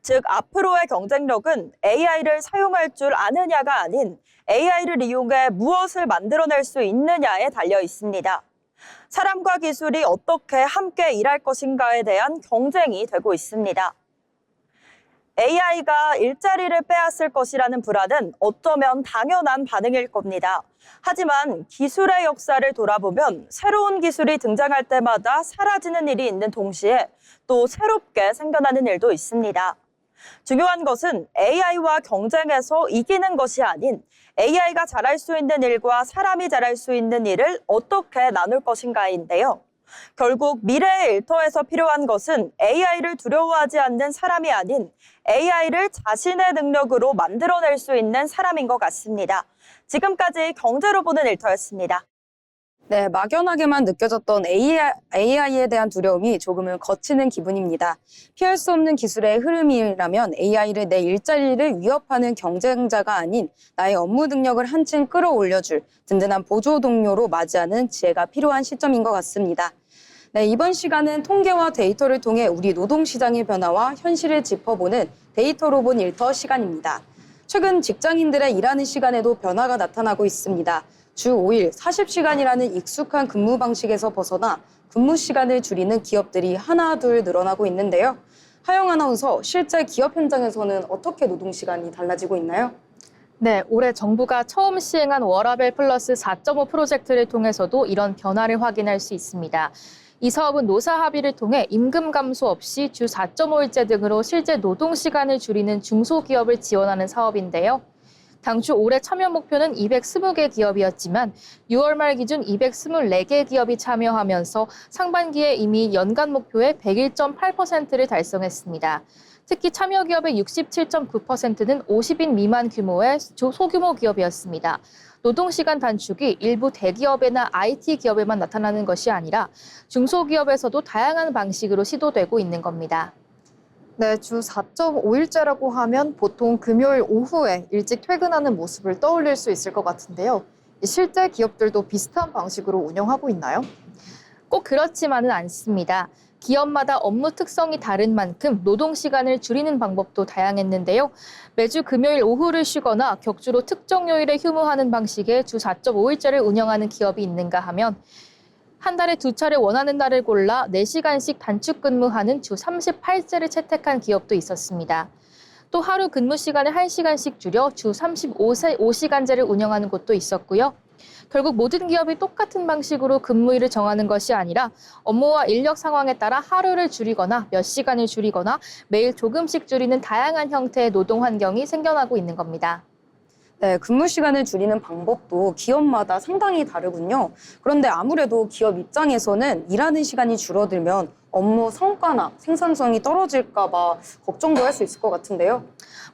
즉, 앞으로의 경쟁력은 AI를 사용할 줄 아느냐가 아닌 AI를 이용해 무엇을 만들어낼 수 있느냐에 달려 있습니다. 사람과 기술이 어떻게 함께 일할 것인가에 대한 경쟁이 되고 있습니다. AI가 일자리를 빼앗을 것이라는 불안은 어쩌면 당연한 반응일 겁니다. 하지만 기술의 역사를 돌아보면 새로운 기술이 등장할 때마다 사라지는 일이 있는 동시에 또 새롭게 생겨나는 일도 있습니다. 중요한 것은 AI와 경쟁해서 이기는 것이 아닌 AI가 잘할 수 있는 일과 사람이 잘할 수 있는 일을 어떻게 나눌 것인가인데요. 결국 미래의 일터에서 필요한 것은 AI를 두려워하지 않는 사람이 아닌 AI를 자신의 능력으로 만들어낼 수 있는 사람인 것 같습니다. 지금까지 경제로 보는 일터였습니다. 네, 막연하게만 느껴졌던 AI에 대한 두려움이 조금은 거치는 기분입니다. 피할 수 없는 기술의 흐름이라면 AI를 내 일자리를 위협하는 경쟁자가 아닌 나의 업무 능력을 한층 끌어올려줄 든든한 보조 동료로 맞이하는 지혜가 필요한 시점인 것 같습니다. 네, 이번 시간은 통계와 데이터를 통해 우리 노동시장의 변화와 현실을 짚어보는 데이터로 본 일터 시간입니다. 최근 직장인들의 일하는 시간에도 변화가 나타나고 있습니다. 주 5일 40시간이라는 익숙한 근무 방식에서 벗어나 근무 시간을 줄이는 기업들이 하나둘 늘어나고 있는데요. 하영 아나운서, 실제 기업 현장에서는 어떻게 노동 시간이 달라지고 있나요? 네, 올해 정부가 처음 시행한 워라밸 플러스 4.5 프로젝트를 통해서도 이런 변화를 확인할 수 있습니다. 이 사업은 노사 합의를 통해 임금 감소 없이 주 4.5일제 등으로 실제 노동 시간을 줄이는 중소기업을 지원하는 사업인데요. 당초 올해 참여 목표는 220개 기업이었지만 6월 말 기준 224개 기업이 참여하면서 상반기에 이미 연간 목표의 101.8%를 달성했습니다. 특히 참여 기업의 67.9%는 50인 미만 규모의 소규모 기업이었습니다. 노동시간 단축이 일부 대기업이나 IT 기업에만 나타나는 것이 아니라 중소기업에서도 다양한 방식으로 시도되고 있는 겁니다. 네, 주 4.5일제라고 하면 보통 금요일 오후에 일찍 퇴근하는 모습을 떠올릴 수 있을 것 같은데요. 실제 기업들도 비슷한 방식으로 운영하고 있나요? 꼭 그렇지만은 않습니다. 기업마다 업무 특성이 다른 만큼 노동 시간을 줄이는 방법도 다양했는데요. 매주 금요일 오후를 쉬거나 격주로 특정 요일에 휴무하는 방식의 주 4.5일제를 운영하는 기업이 있는가 하면 한 달에 2차례 원하는 날을 골라 4시간씩 단축 근무하는 주 38제를 채택한 기업도 있었습니다. 또 하루 근무 시간을 1시간씩 줄여 주 35시간제를 운영하는 곳도 있었고요. 결국 모든 기업이 똑같은 방식으로 근무일을 정하는 것이 아니라 업무와 인력 상황에 따라 하루를 줄이거나 몇 시간을 줄이거나 매일 조금씩 줄이는 다양한 형태의 노동 환경이 생겨나고 있는 겁니다. 네, 근무 시간을 줄이는 방법도 기업마다 상당히 다르군요. 그런데 아무래도 기업 입장에서는 일하는 시간이 줄어들면 업무 성과나 생산성이 떨어질까 봐 걱정도 할 수 있을 것 같은데요.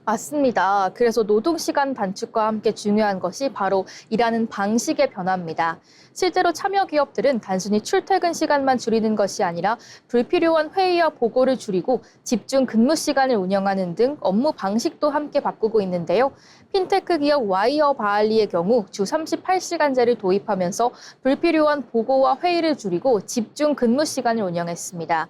맞습니다. 그래서 노동시간 단축과 함께 중요한 것이 바로 일하는 방식의 변화입니다. 실제로 참여 기업들은 단순히 출퇴근 시간만 줄이는 것이 아니라 불필요한 회의와 보고를 줄이고 집중 근무 시간을 운영하는 등 업무 방식도 함께 바꾸고 있는데요. 핀테크 기업 와이어 바알리의 경우 주 38시간제를 도입하면서 불필요한 보고와 회의를 줄이고 집중 근무 시간을 운영했습니다.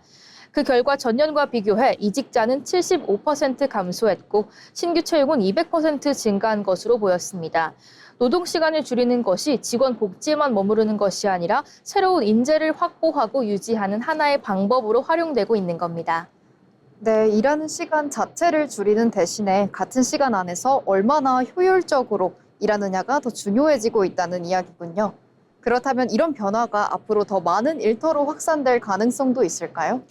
그 결과 전년과 비교해 이직자는 75% 감소했고 신규 채용은 200% 증가한 것으로 보였습니다. 노동 시간을 줄이는 것이 직원 복지에만 머무르는 것이 아니라 새로운 인재를 확보하고 유지하는 하나의 방법으로 활용되고 있는 겁니다. 네, 일하는 시간 자체를 줄이는 대신에 같은 시간 안에서 얼마나 효율적으로 일하느냐가 더 중요해지고 있다는 이야기군요. 그렇다면 이런 변화가 앞으로 더 많은 일터로 확산될 가능성도 있을까요?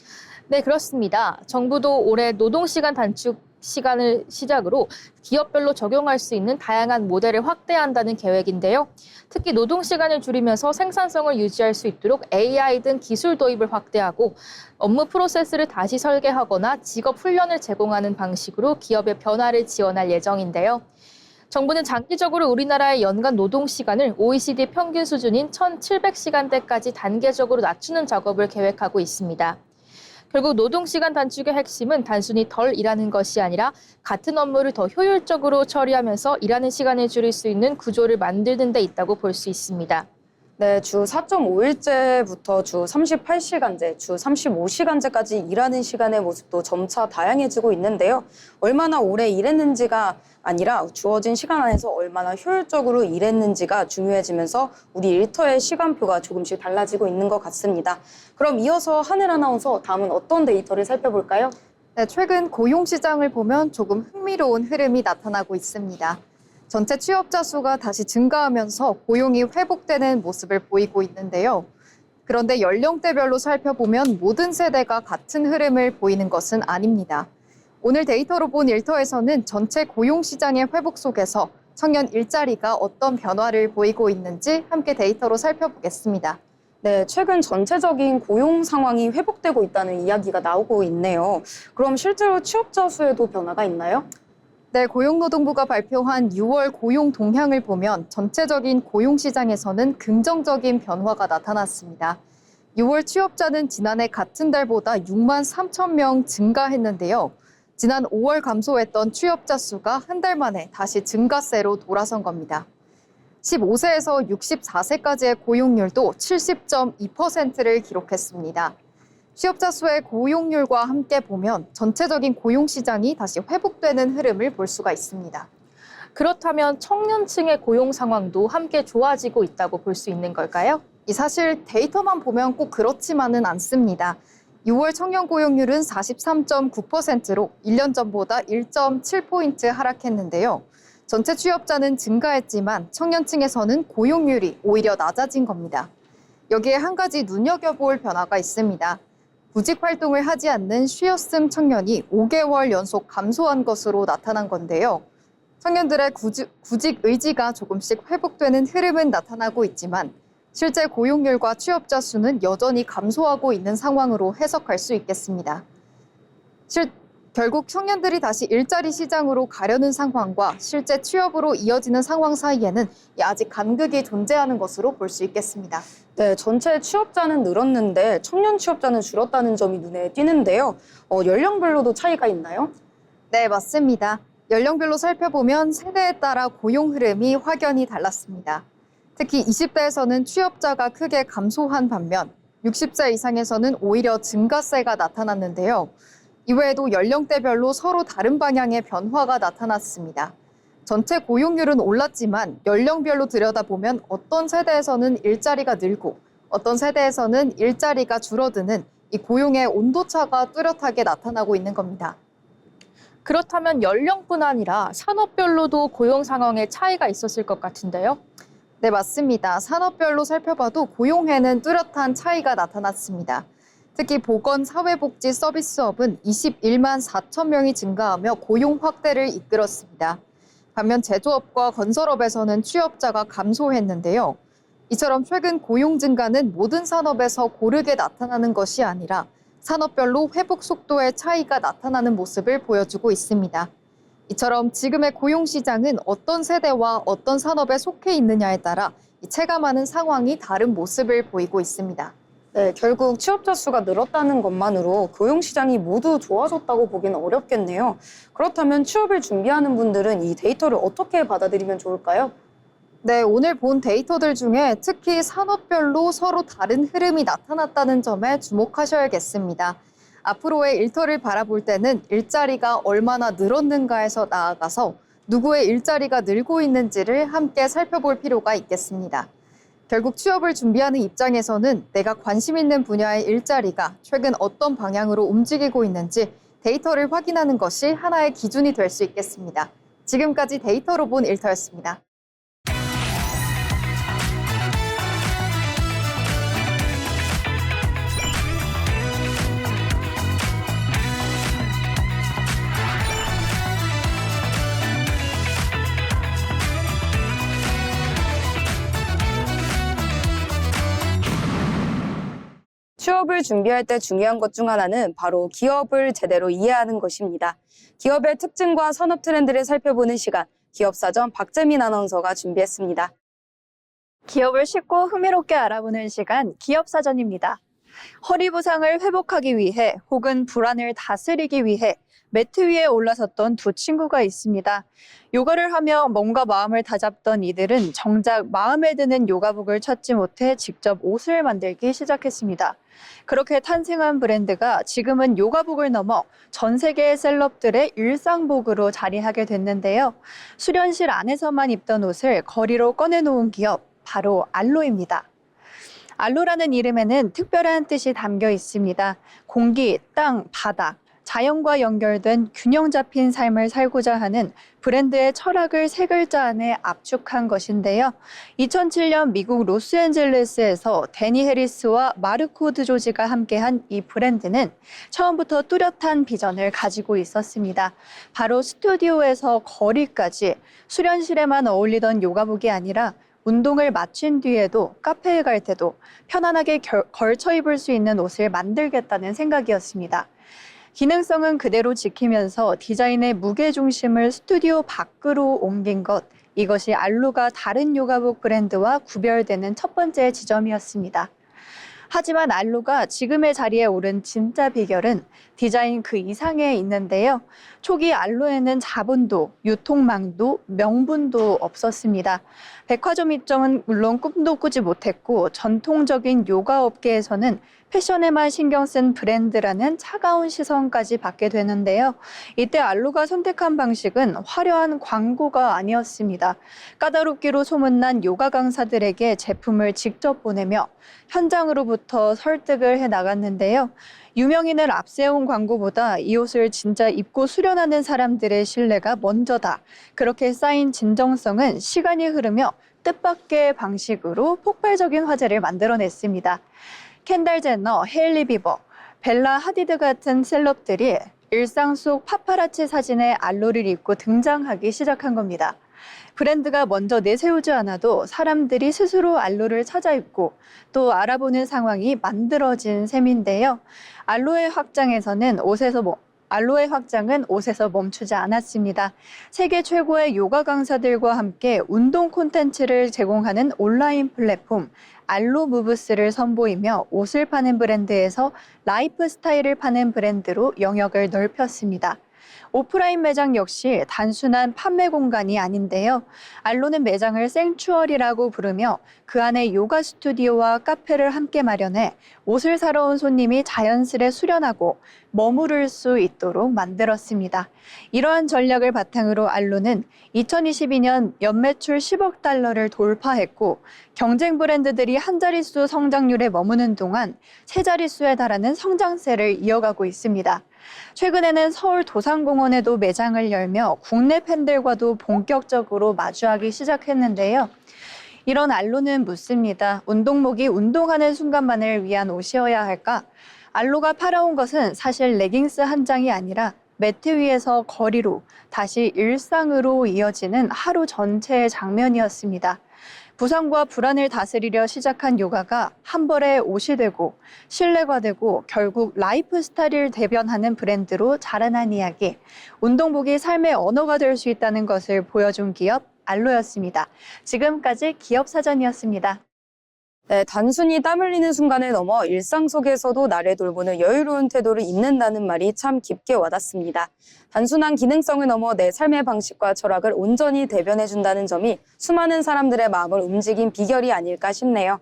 네, 그렇습니다. 정부도 올해 노동시간 단축 시간을 시작으로 기업별로 적용할 수 있는 다양한 모델을 확대한다는 계획인데요. 특히 노동시간을 줄이면서 생산성을 유지할 수 있도록 AI 등 기술 도입을 확대하고 업무 프로세스를 다시 설계하거나 직업 훈련을 제공하는 방식으로 기업의 변화를 지원할 예정인데요. 정부는 장기적으로 우리나라의 연간 노동시간을 OECD 평균 수준인 1,700시간대까지 단계적으로 낮추는 작업을 계획하고 있습니다. 결국 노동시간 단축의 핵심은 단순히 덜 일하는 것이 아니라 같은 업무를 더 효율적으로 처리하면서 일하는 시간을 줄일 수 있는 구조를 만드는 데 있다고 볼 수 있습니다. 네, 주 4.5일제부터 주 38시간제, 주 35시간제까지 일하는 시간의 모습도 점차 다양해지고 있는데요. 얼마나 오래 일했는지가 아니라 주어진 시간 안에서 얼마나 효율적으로 일했는지가 중요해지면서 우리 일터의 시간표가 조금씩 달라지고 있는 것 같습니다. 그럼 이어서 하늘 아나운서 다음은 어떤 데이터를 살펴볼까요? 네, 최근 고용시장을 보면 조금 흥미로운 흐름이 나타나고 있습니다. 전체 취업자 수가 다시 증가하면서 고용이 회복되는 모습을 보이고 있는데요. 그런데 연령대별로 살펴보면 모든 세대가 같은 흐름을 보이는 것은 아닙니다. 오늘 데이터로 본 일터에서는 전체 고용시장의 회복 속에서 청년 일자리가 어떤 변화를 보이고 있는지 함께 데이터로 살펴보겠습니다. 네, 최근 전체적인 고용 상황이 회복되고 있다는 이야기가 나오고 있네요. 그럼 실제로 취업자 수에도 변화가 있나요? 네, 고용노동부가 발표한 6월 고용 동향을 보면 전체적인 고용 시장에서는 긍정적인 변화가 나타났습니다. 6월 취업자는 지난해 같은 달보다 6만 3천 명 증가했는데요. 지난 5월 감소했던 취업자 수가 한 달 만에 다시 증가세로 돌아선 겁니다. 15세에서 64세까지의 고용률도 70.2%를 기록했습니다. 취업자 수의 고용률과 함께 보면 전체적인 고용 시장이 다시 회복되는 흐름을 볼 수가 있습니다. 그렇다면 청년층의 고용 상황도 함께 좋아지고 있다고 볼 수 있는 걸까요? 사실 데이터만 보면 꼭 그렇지만은 않습니다. 6월 청년 고용률은 43.9%로 1년 전보다 1.7포인트 하락했는데요. 전체 취업자는 증가했지만 청년층에서는 고용률이 오히려 낮아진 겁니다. 여기에 한 가지 눈여겨볼 변화가 있습니다. 구직 활동을 하지 않는 쉬었음 청년이 5개월 연속 감소한 것으로 나타난 건데요. 청년들의 구직 의지가 조금씩 회복되는 흐름은 나타나고 있지만 실제 고용률과 취업자 수는 여전히 감소하고 있는 상황으로 해석할 수 있겠습니다. 결국 청년들이 다시 일자리 시장으로 가려는 상황과 실제 취업으로 이어지는 상황 사이에는 아직 간극이 존재하는 것으로 볼 수 있겠습니다. 네, 전체 취업자는 늘었는데 청년 취업자는 줄었다는 점이 눈에 띄는데요. 연령별로도 차이가 있나요? 네, 맞습니다. 연령별로 살펴보면 세대에 따라 고용 흐름이 확연히 달랐습니다. 특히 20대에서는 취업자가 크게 감소한 반면 60세 이상에서는 오히려 증가세가 나타났는데요. 이외에도 연령대별로 서로 다른 방향의 변화가 나타났습니다. 전체 고용률은 올랐지만 연령별로 들여다보면 어떤 세대에서는 일자리가 늘고 어떤 세대에서는 일자리가 줄어드는 이 고용의 온도차가 뚜렷하게 나타나고 있는 겁니다. 그렇다면 연령뿐 아니라 산업별로도 고용 상황에 차이가 있었을 것 같은데요. 네, 맞습니다. 산업별로 살펴봐도 고용에는 뚜렷한 차이가 나타났습니다. 특히 보건 사회복지 서비스업은 21만 4천 명이 증가하며 고용 확대를 이끌었습니다. 반면 제조업과 건설업에서는 취업자가 감소했는데요. 이처럼 최근 고용 증가는 모든 산업에서 고르게 나타나는 것이 아니라 산업별로 회복 속도의 차이가 나타나는 모습을 보여주고 있습니다. 이처럼 지금의 고용 시장은 어떤 세대와 어떤 산업에 속해 있느냐에 따라 체감하는 상황이 다른 모습을 보이고 있습니다. 네, 결국 취업자 수가 늘었다는 것만으로 고용 시장이 모두 좋아졌다고 보기는 어렵겠네요. 그렇다면 취업을 준비하는 분들은 이 데이터를 어떻게 받아들이면 좋을까요? 네, 오늘 본 데이터들 중에 특히 산업별로 서로 다른 흐름이 나타났다는 점에 주목하셔야겠습니다. 앞으로의 일터를 바라볼 때는 일자리가 얼마나 늘었는가에서 나아가서 누구의 일자리가 늘고 있는지를 함께 살펴볼 필요가 있겠습니다. 결국 취업을 준비하는 입장에서는 내가 관심 있는 분야의 일자리가 최근 어떤 방향으로 움직이고 있는지 데이터를 확인하는 것이 하나의 기준이 될 수 있겠습니다. 지금까지 데이터로 본 일터였습니다. 취업을 준비할 때 중요한 것 중 하나는 바로 기업을 제대로 이해하는 것입니다. 기업의 특징과 산업 트렌드를 살펴보는 시간, 기업사전 박재민 아나운서가 준비했습니다. 기업을 쉽고 흥미롭게 알아보는 시간, 기업사전입니다. 허리 부상을 회복하기 위해 혹은 불안을 다스리기 위해 매트 위에 올라섰던 두 친구가 있습니다. 요가를 하며 몸과 마음을 다잡던 이들은 정작 마음에 드는 요가복을 찾지 못해 직접 옷을 만들기 시작했습니다. 그렇게 탄생한 브랜드가 지금은 요가복을 넘어 전 세계의 셀럽들의 일상복으로 자리하게 됐는데요. 수련실 안에서만 입던 옷을 거리로 꺼내놓은 기업, 바로 알로입니다. 알로라는 이름에는 특별한 뜻이 담겨 있습니다. 공기, 땅, 바다, 자연과 연결된 균형 잡힌 삶을 살고자 하는 브랜드의 철학을 세 글자 안에 압축한 것인데요. 2007년 미국 로스앤젤레스에서 데니 해리스와 마르코 드조지가 함께한 이 브랜드는 처음부터 뚜렷한 비전을 가지고 있었습니다. 바로 스튜디오에서 거리까지 수련실에만 어울리던 요가복이 아니라 운동을 마친 뒤에도 카페에 갈 때도 편안하게 걸쳐 입을 수 있는 옷을 만들겠다는 생각이었습니다. 기능성은 그대로 지키면서 디자인의 무게중심을 스튜디오 밖으로 옮긴 것, 이것이 알로가 다른 요가복 브랜드와 구별되는 첫 번째 지점이었습니다. 하지만 알로가 지금의 자리에 오른 진짜 비결은 디자인 그 이상에 있는데요. 초기 알로에는 자본도, 유통망도, 명분도 없었습니다. 백화점 입점은 물론 꿈도 꾸지 못했고 전통적인 요가 업계에서는 패션에만 신경 쓴 브랜드라는 차가운 시선까지 받게 되는데요. 이때 알로가 선택한 방식은 화려한 광고가 아니었습니다. 까다롭기로 소문난 요가 강사들에게 제품을 직접 보내며 현장으로부터 설득을 해 나갔는데요. 유명인을 앞세운 광고보다 이 옷을 진짜 입고 수련하는 사람들의 신뢰가 먼저다. 그렇게 쌓인 진정성은 시간이 흐르며 뜻밖의 방식으로 폭발적인 화제를 만들어냈습니다. 켄달 제너, 헤일리 비버, 벨라 하디드 같은 셀럽들이 일상 속 파파라치 사진에 알로를 입고 등장하기 시작한 겁니다. 브랜드가 먼저 내세우지 않아도 사람들이 스스로 알로를 찾아 입고 또 알아보는 상황이 만들어진 셈인데요. 알로의 확장은 옷에서 멈추지 않았습니다. 세계 최고의 요가 강사들과 함께 운동 콘텐츠를 제공하는 온라인 플랫폼 알로 무브스를 선보이며 옷을 파는 브랜드에서 라이프 스타일을 파는 브랜드로 영역을 넓혔습니다. 오프라인 매장 역시 단순한 판매 공간이 아닌데요. 알로는 매장을 생추얼이라고 부르며 그 안에 요가 스튜디오와 카페를 함께 마련해 옷을 사러 온 손님이 자연스레 수련하고 머무를 수 있도록 만들었습니다. 이러한 전략을 바탕으로 알로는 2022년 연매출 10억 달러를 돌파했고 경쟁 브랜드들이 한 자릿수 성장률에 머무는 동안 세 자릿수에 달하는 성장세를 이어가고 있습니다. 최근에는 서울 도산공원에도 매장을 열며 국내 팬들과도 본격적으로 마주하기 시작했는데요. 이런 알로는 묻습니다. 운동복이 운동하는 순간만을 위한 옷이어야 할까? 알로가 팔아온 것은 사실 레깅스 한 장이 아니라 매트 위에서 거리로 다시 일상으로 이어지는 하루 전체의 장면이었습니다. 부상과 불안을 다스리려 시작한 요가가 한 벌의 옷이 되고 신뢰가 되고 결국 라이프 스타일을 대변하는 브랜드로 자라난 이야기. 운동복이 삶의 언어가 될 수 있다는 것을 보여준 기업 알로였습니다. 지금까지 기업사전이었습니다. 네, 단순히 땀 흘리는 순간을 넘어 일상 속에서도 나를 돌보는 여유로운 태도를 잇는다는 말이 참 깊게 와닿습니다. 단순한 기능성을 넘어 내 삶의 방식과 철학을 온전히 대변해준다는 점이 수많은 사람들의 마음을 움직인 비결이 아닐까 싶네요.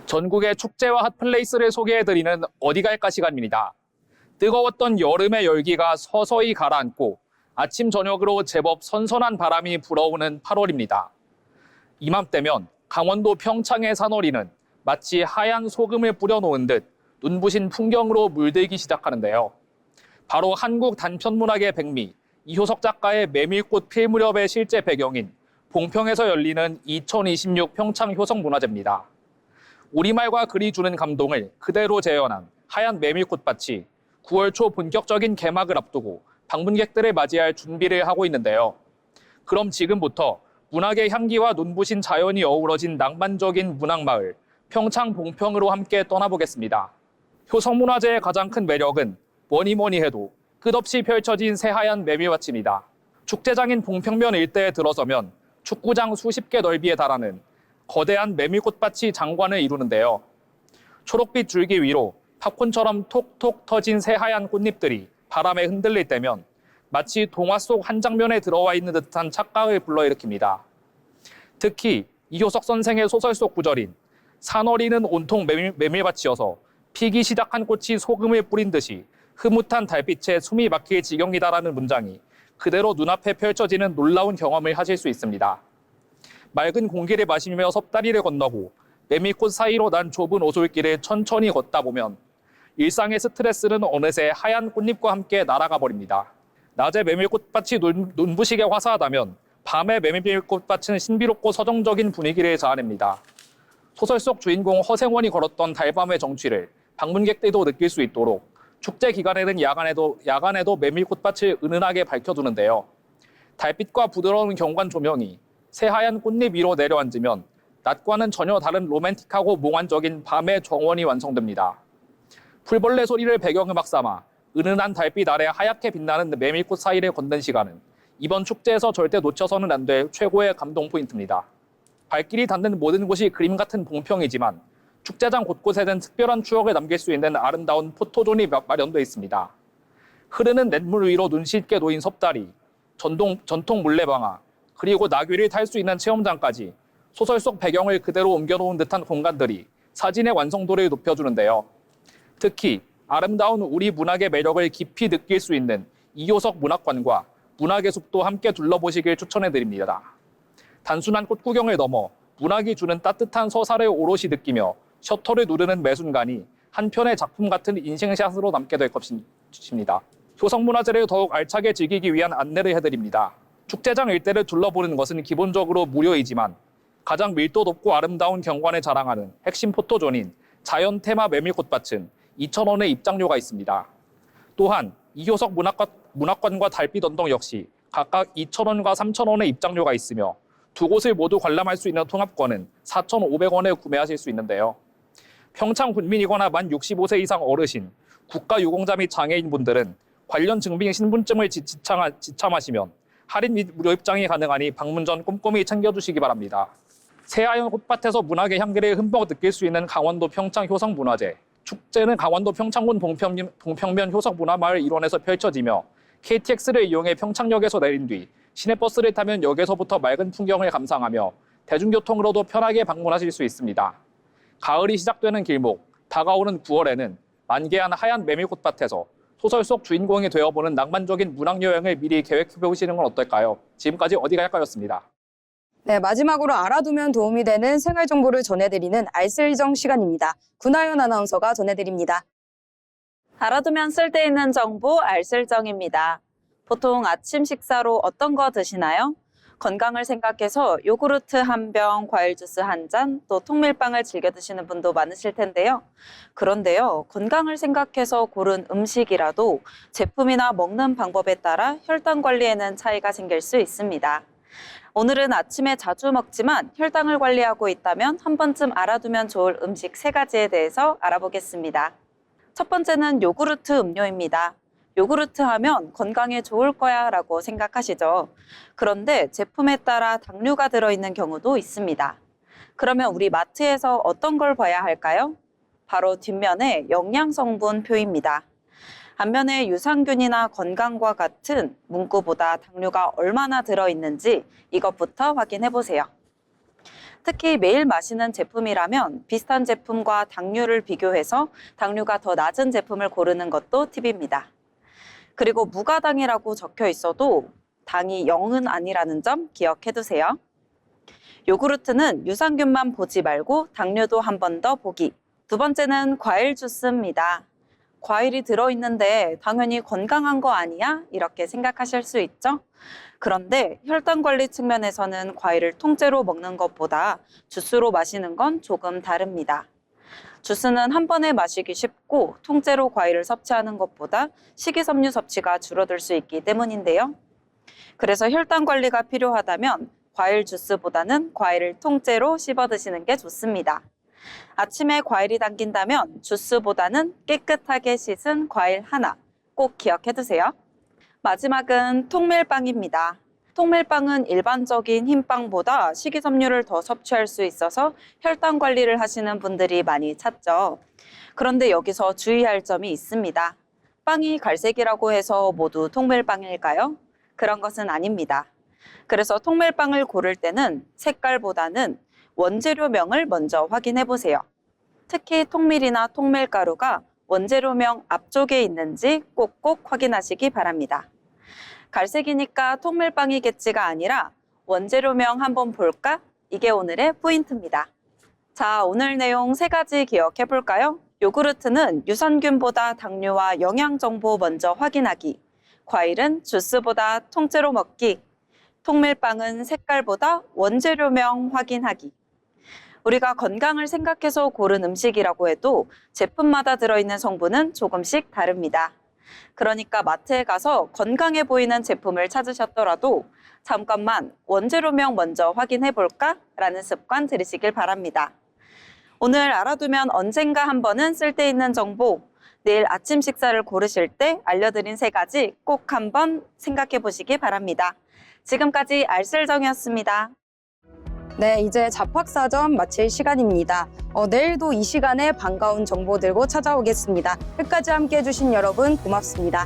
전국의 축제와 핫플레이스를 소개해드리는 어디 갈까 시간입니다. 뜨거웠던 여름의 열기가 서서히 가라앉고 아침 저녁으로 제법 선선한 바람이 불어오는 8월입니다. 이맘때면 강원도 평창의 산허리는 마치 하얀 소금을 뿌려놓은 듯 눈부신 풍경으로 물들기 시작하는데요. 바로 한국 단편문학의 백미 이효석 작가의 메밀꽃 필 무렵의 실제 배경인 봉평에서 열리는 2026 평창 효성문화제입니다. 우리말과 글이 주는 감동을 그대로 재현한 하얀 메밀꽃밭이 9월 초 본격적인 개막을 앞두고 방문객들을 맞이할 준비를 하고 있는데요. 그럼 지금부터 문학의 향기와 눈부신 자연이 어우러진 낭만적인 문학마을 평창 봉평으로 함께 떠나보겠습니다. 효성문화제의 가장 큰 매력은 뭐니 해도 끝없이 펼쳐진 새하얀 메밀밭입니다. 축제장인 봉평면 일대에 들어서면 축구장 수십 개 넓이에 달하는 거대한 메밀꽃밭이 장관을 이루는데요. 초록빛 줄기 위로 팝콘처럼 톡톡 터진 새하얀 꽃잎들이 바람에 흔들릴 때면 마치 동화 속 한 장면에 들어와 있는 듯한 착각을 불러일으킵니다. 특히 이효석 선생의 소설 속 구절인 산허리는 온통 메밀밭이어서 피기 시작한 꽃이 소금을 뿌린 듯이 흐뭇한 달빛에 숨이 막힐 지경이다라는 문장이 그대로 눈앞에 펼쳐지는 놀라운 경험을 하실 수 있습니다. 맑은 공기를 마시며 섭다리를 건너고 메밀꽃 사이로 난 좁은 오솔길을 천천히 걷다 보면 일상의 스트레스는 어느새 하얀 꽃잎과 함께 날아가 버립니다. 낮에 메밀꽃밭이 눈부시게 화사하다면 밤에 메밀꽃밭은 신비롭고 서정적인 분위기를 자아냅니다. 소설 속 주인공 허생원이 걸었던 달밤의 정취를 방문객들도 느낄 수 있도록 축제 기간에는 야간에도 메밀꽃밭을 은은하게 밝혀두는데요. 달빛과 부드러운 경관 조명이 새하얀 꽃잎 위로 내려앉으면 낮과는 전혀 다른 로맨틱하고 몽환적인 밤의 정원이 완성됩니다. 풀벌레 소리를 배경음악 삼아 은은한 달빛 아래 하얗게 빛나는 메밀꽃 사이를 걷는 시간은 이번 축제에서 절대 놓쳐서는 안 될 최고의 감동 포인트입니다. 발길이 닿는 모든 곳이 그림 같은 봉평이지만 축제장 곳곳에는 특별한 추억을 남길 수 있는 아름다운 포토존이 마련되어 있습니다. 흐르는 냇물 위로 눈씻게 놓인 섭다리, 전통 물레방아, 그리고 나귀를 탈 수 있는 체험장까지 소설 속 배경을 그대로 옮겨놓은 듯한 공간들이 사진의 완성도를 높여주는데요. 특히 아름다운 우리 문학의 매력을 깊이 느낄 수 있는 이효석 문학관과 문학의 숲도 함께 둘러보시길 추천해드립니다. 단순한 꽃 구경을 넘어 문학이 주는 따뜻한 서사를 오롯이 느끼며 셔터를 누르는 매 순간이 한 편의 작품 같은 인생샷으로 남게 될 것입니다. 효성문화제를 더욱 알차게 즐기기 위한 안내를 해드립니다. 축제장 일대를 둘러보는 것은 기본적으로 무료이지만 가장 밀도 높고 아름다운 경관을 자랑하는 핵심 포토존인 자연 테마 메밀꽃밭은 2,000원의 입장료가 있습니다. 또한 이효석 문학관과 달빛 언덕 역시 각각 2,000원과 3,000원의 입장료가 있으며 두 곳을 모두 관람할 수 있는 통합권은 4,500원에 구매하실 수 있는데요. 평창 군민이거나 만 65세 이상 어르신, 국가유공자 및 장애인분들은 관련 증빙 신분증을 지참하시면 할인 및 무료 입장이 가능하니 방문 전 꼼꼼히 챙겨주시기 바랍니다. 새하얀 꽃밭에서 문학의 향기를 흠뻑 느낄 수 있는 강원도 평창 효성문화제. 축제는 강원도 평창군 봉평면 효석문화마을 일원에서 펼쳐지며 KTX를 이용해 평창역에서 내린 뒤 시내버스를 타면 역에서부터 맑은 풍경을 감상하며 대중교통으로도 편하게 방문하실 수 있습니다. 가을이 시작되는 길목, 다가오는 9월에는 만개한 하얀 메밀꽃밭에서 소설 속 주인공이 되어보는 낭만적인 문학여행을 미리 계획해보시는 건 어떨까요? 지금까지 어디 갈까였습니다. 네, 마지막으로 알아두면 도움이 되는 생활 정보를 전해드리는 알쓸정 시간입니다. 구나연 아나운서가 전해드립니다. 알아두면 쓸데있는 정보 알쓸정입니다. 보통 아침 식사로 어떤 거 드시나요? 건강을 생각해서 요구르트 한 병, 과일 주스 한 잔, 또 통밀빵을 즐겨 드시는 분도 많으실 텐데요. 그런데요, 건강을 생각해서 고른 음식이라도 제품이나 먹는 방법에 따라 혈당 관리에는 차이가 생길 수 있습니다. 오늘은 아침에 자주 먹지만 혈당을 관리하고 있다면 한 번쯤 알아두면 좋을 음식 3가지에 대해서 알아보겠습니다. 첫 번째는 요구르트 음료입니다. 요구르트 하면 건강에 좋을 거야 라고 생각하시죠. 그런데 제품에 따라 당류가 들어있는 경우도 있습니다. 그러면 우리 마트에서 어떤 걸 봐야 할까요? 바로 뒷면에 영양성분 표입니다. 앞면에 유산균이나 건강과 같은 문구보다 당류가 얼마나 들어있는지 이것부터 확인해 보세요. 특히 매일 마시는 제품이라면 비슷한 제품과 당류를 비교해서 당류가 더 낮은 제품을 고르는 것도 팁입니다. 그리고 무가당이라고 적혀 있어도 당이 0은 아니라는 점 기억해 두세요. 요구르트는 유산균만 보지 말고 당류도 한 번 더 보기. 두 번째는 과일 주스입니다. 과일이 들어있는데 당연히 건강한 거 아니야? 이렇게 생각하실 수 있죠? 그런데 혈당 관리 측면에서는 과일을 통째로 먹는 것보다 주스로 마시는 건 조금 다릅니다. 주스는 한 번에 마시기 쉽고 통째로 과일을 섭취하는 것보다 식이섬유 섭취가 줄어들 수 있기 때문인데요. 그래서 혈당 관리가 필요하다면 과일 주스보다는 과일을 통째로 씹어 드시는 게 좋습니다. 아침에 과일이 당긴다면 주스보다는 깨끗하게 씻은 과일 하나 꼭 기억해 두세요. 마지막은 통밀빵입니다. 통밀빵은 일반적인 흰빵보다 식이섬유를 더 섭취할 수 있어서 혈당 관리를 하시는 분들이 많이 찾죠. 그런데 여기서 주의할 점이 있습니다. 빵이 갈색이라고 해서 모두 통밀빵일까요? 그런 것은 아닙니다. 그래서 통밀빵을 고를 때는 색깔보다는 원재료명을 먼저 확인해 보세요. 특히 통밀이나 통밀가루가 원재료명 앞쪽에 있는지 꼭꼭 확인하시기 바랍니다. 갈색이니까 통밀빵이겠지가 아니라 원재료명 한번 볼까? 이게 오늘의 포인트입니다. 자, 오늘 내용 3가지 기억해 볼까요? 요구르트는 유산균보다 당류와 영양 정보 먼저 확인하기. 과일은 주스보다 통째로 먹기. 통밀빵은 색깔보다 원재료명 확인하기. 우리가 건강을 생각해서 고른 음식이라고 해도 제품마다 들어있는 성분은 조금씩 다릅니다. 그러니까 마트에 가서 건강해 보이는 제품을 찾으셨더라도 잠깐만 원재료명 먼저 확인해 볼까? 라는 습관 들이시길 바랍니다. 오늘 알아두면 언젠가 한 번은 쓸데있는 정보, 내일 아침 식사를 고르실 때 알려드린 3가지 꼭 한번 생각해 보시기 바랍니다. 지금까지 알쓸정이었습니다. 네, 이제 잡학사전 마칠 시간입니다. 내일도 이 시간에 반가운 정보 들고 찾아오겠습니다. 끝까지 함께해 주신 여러분 고맙습니다.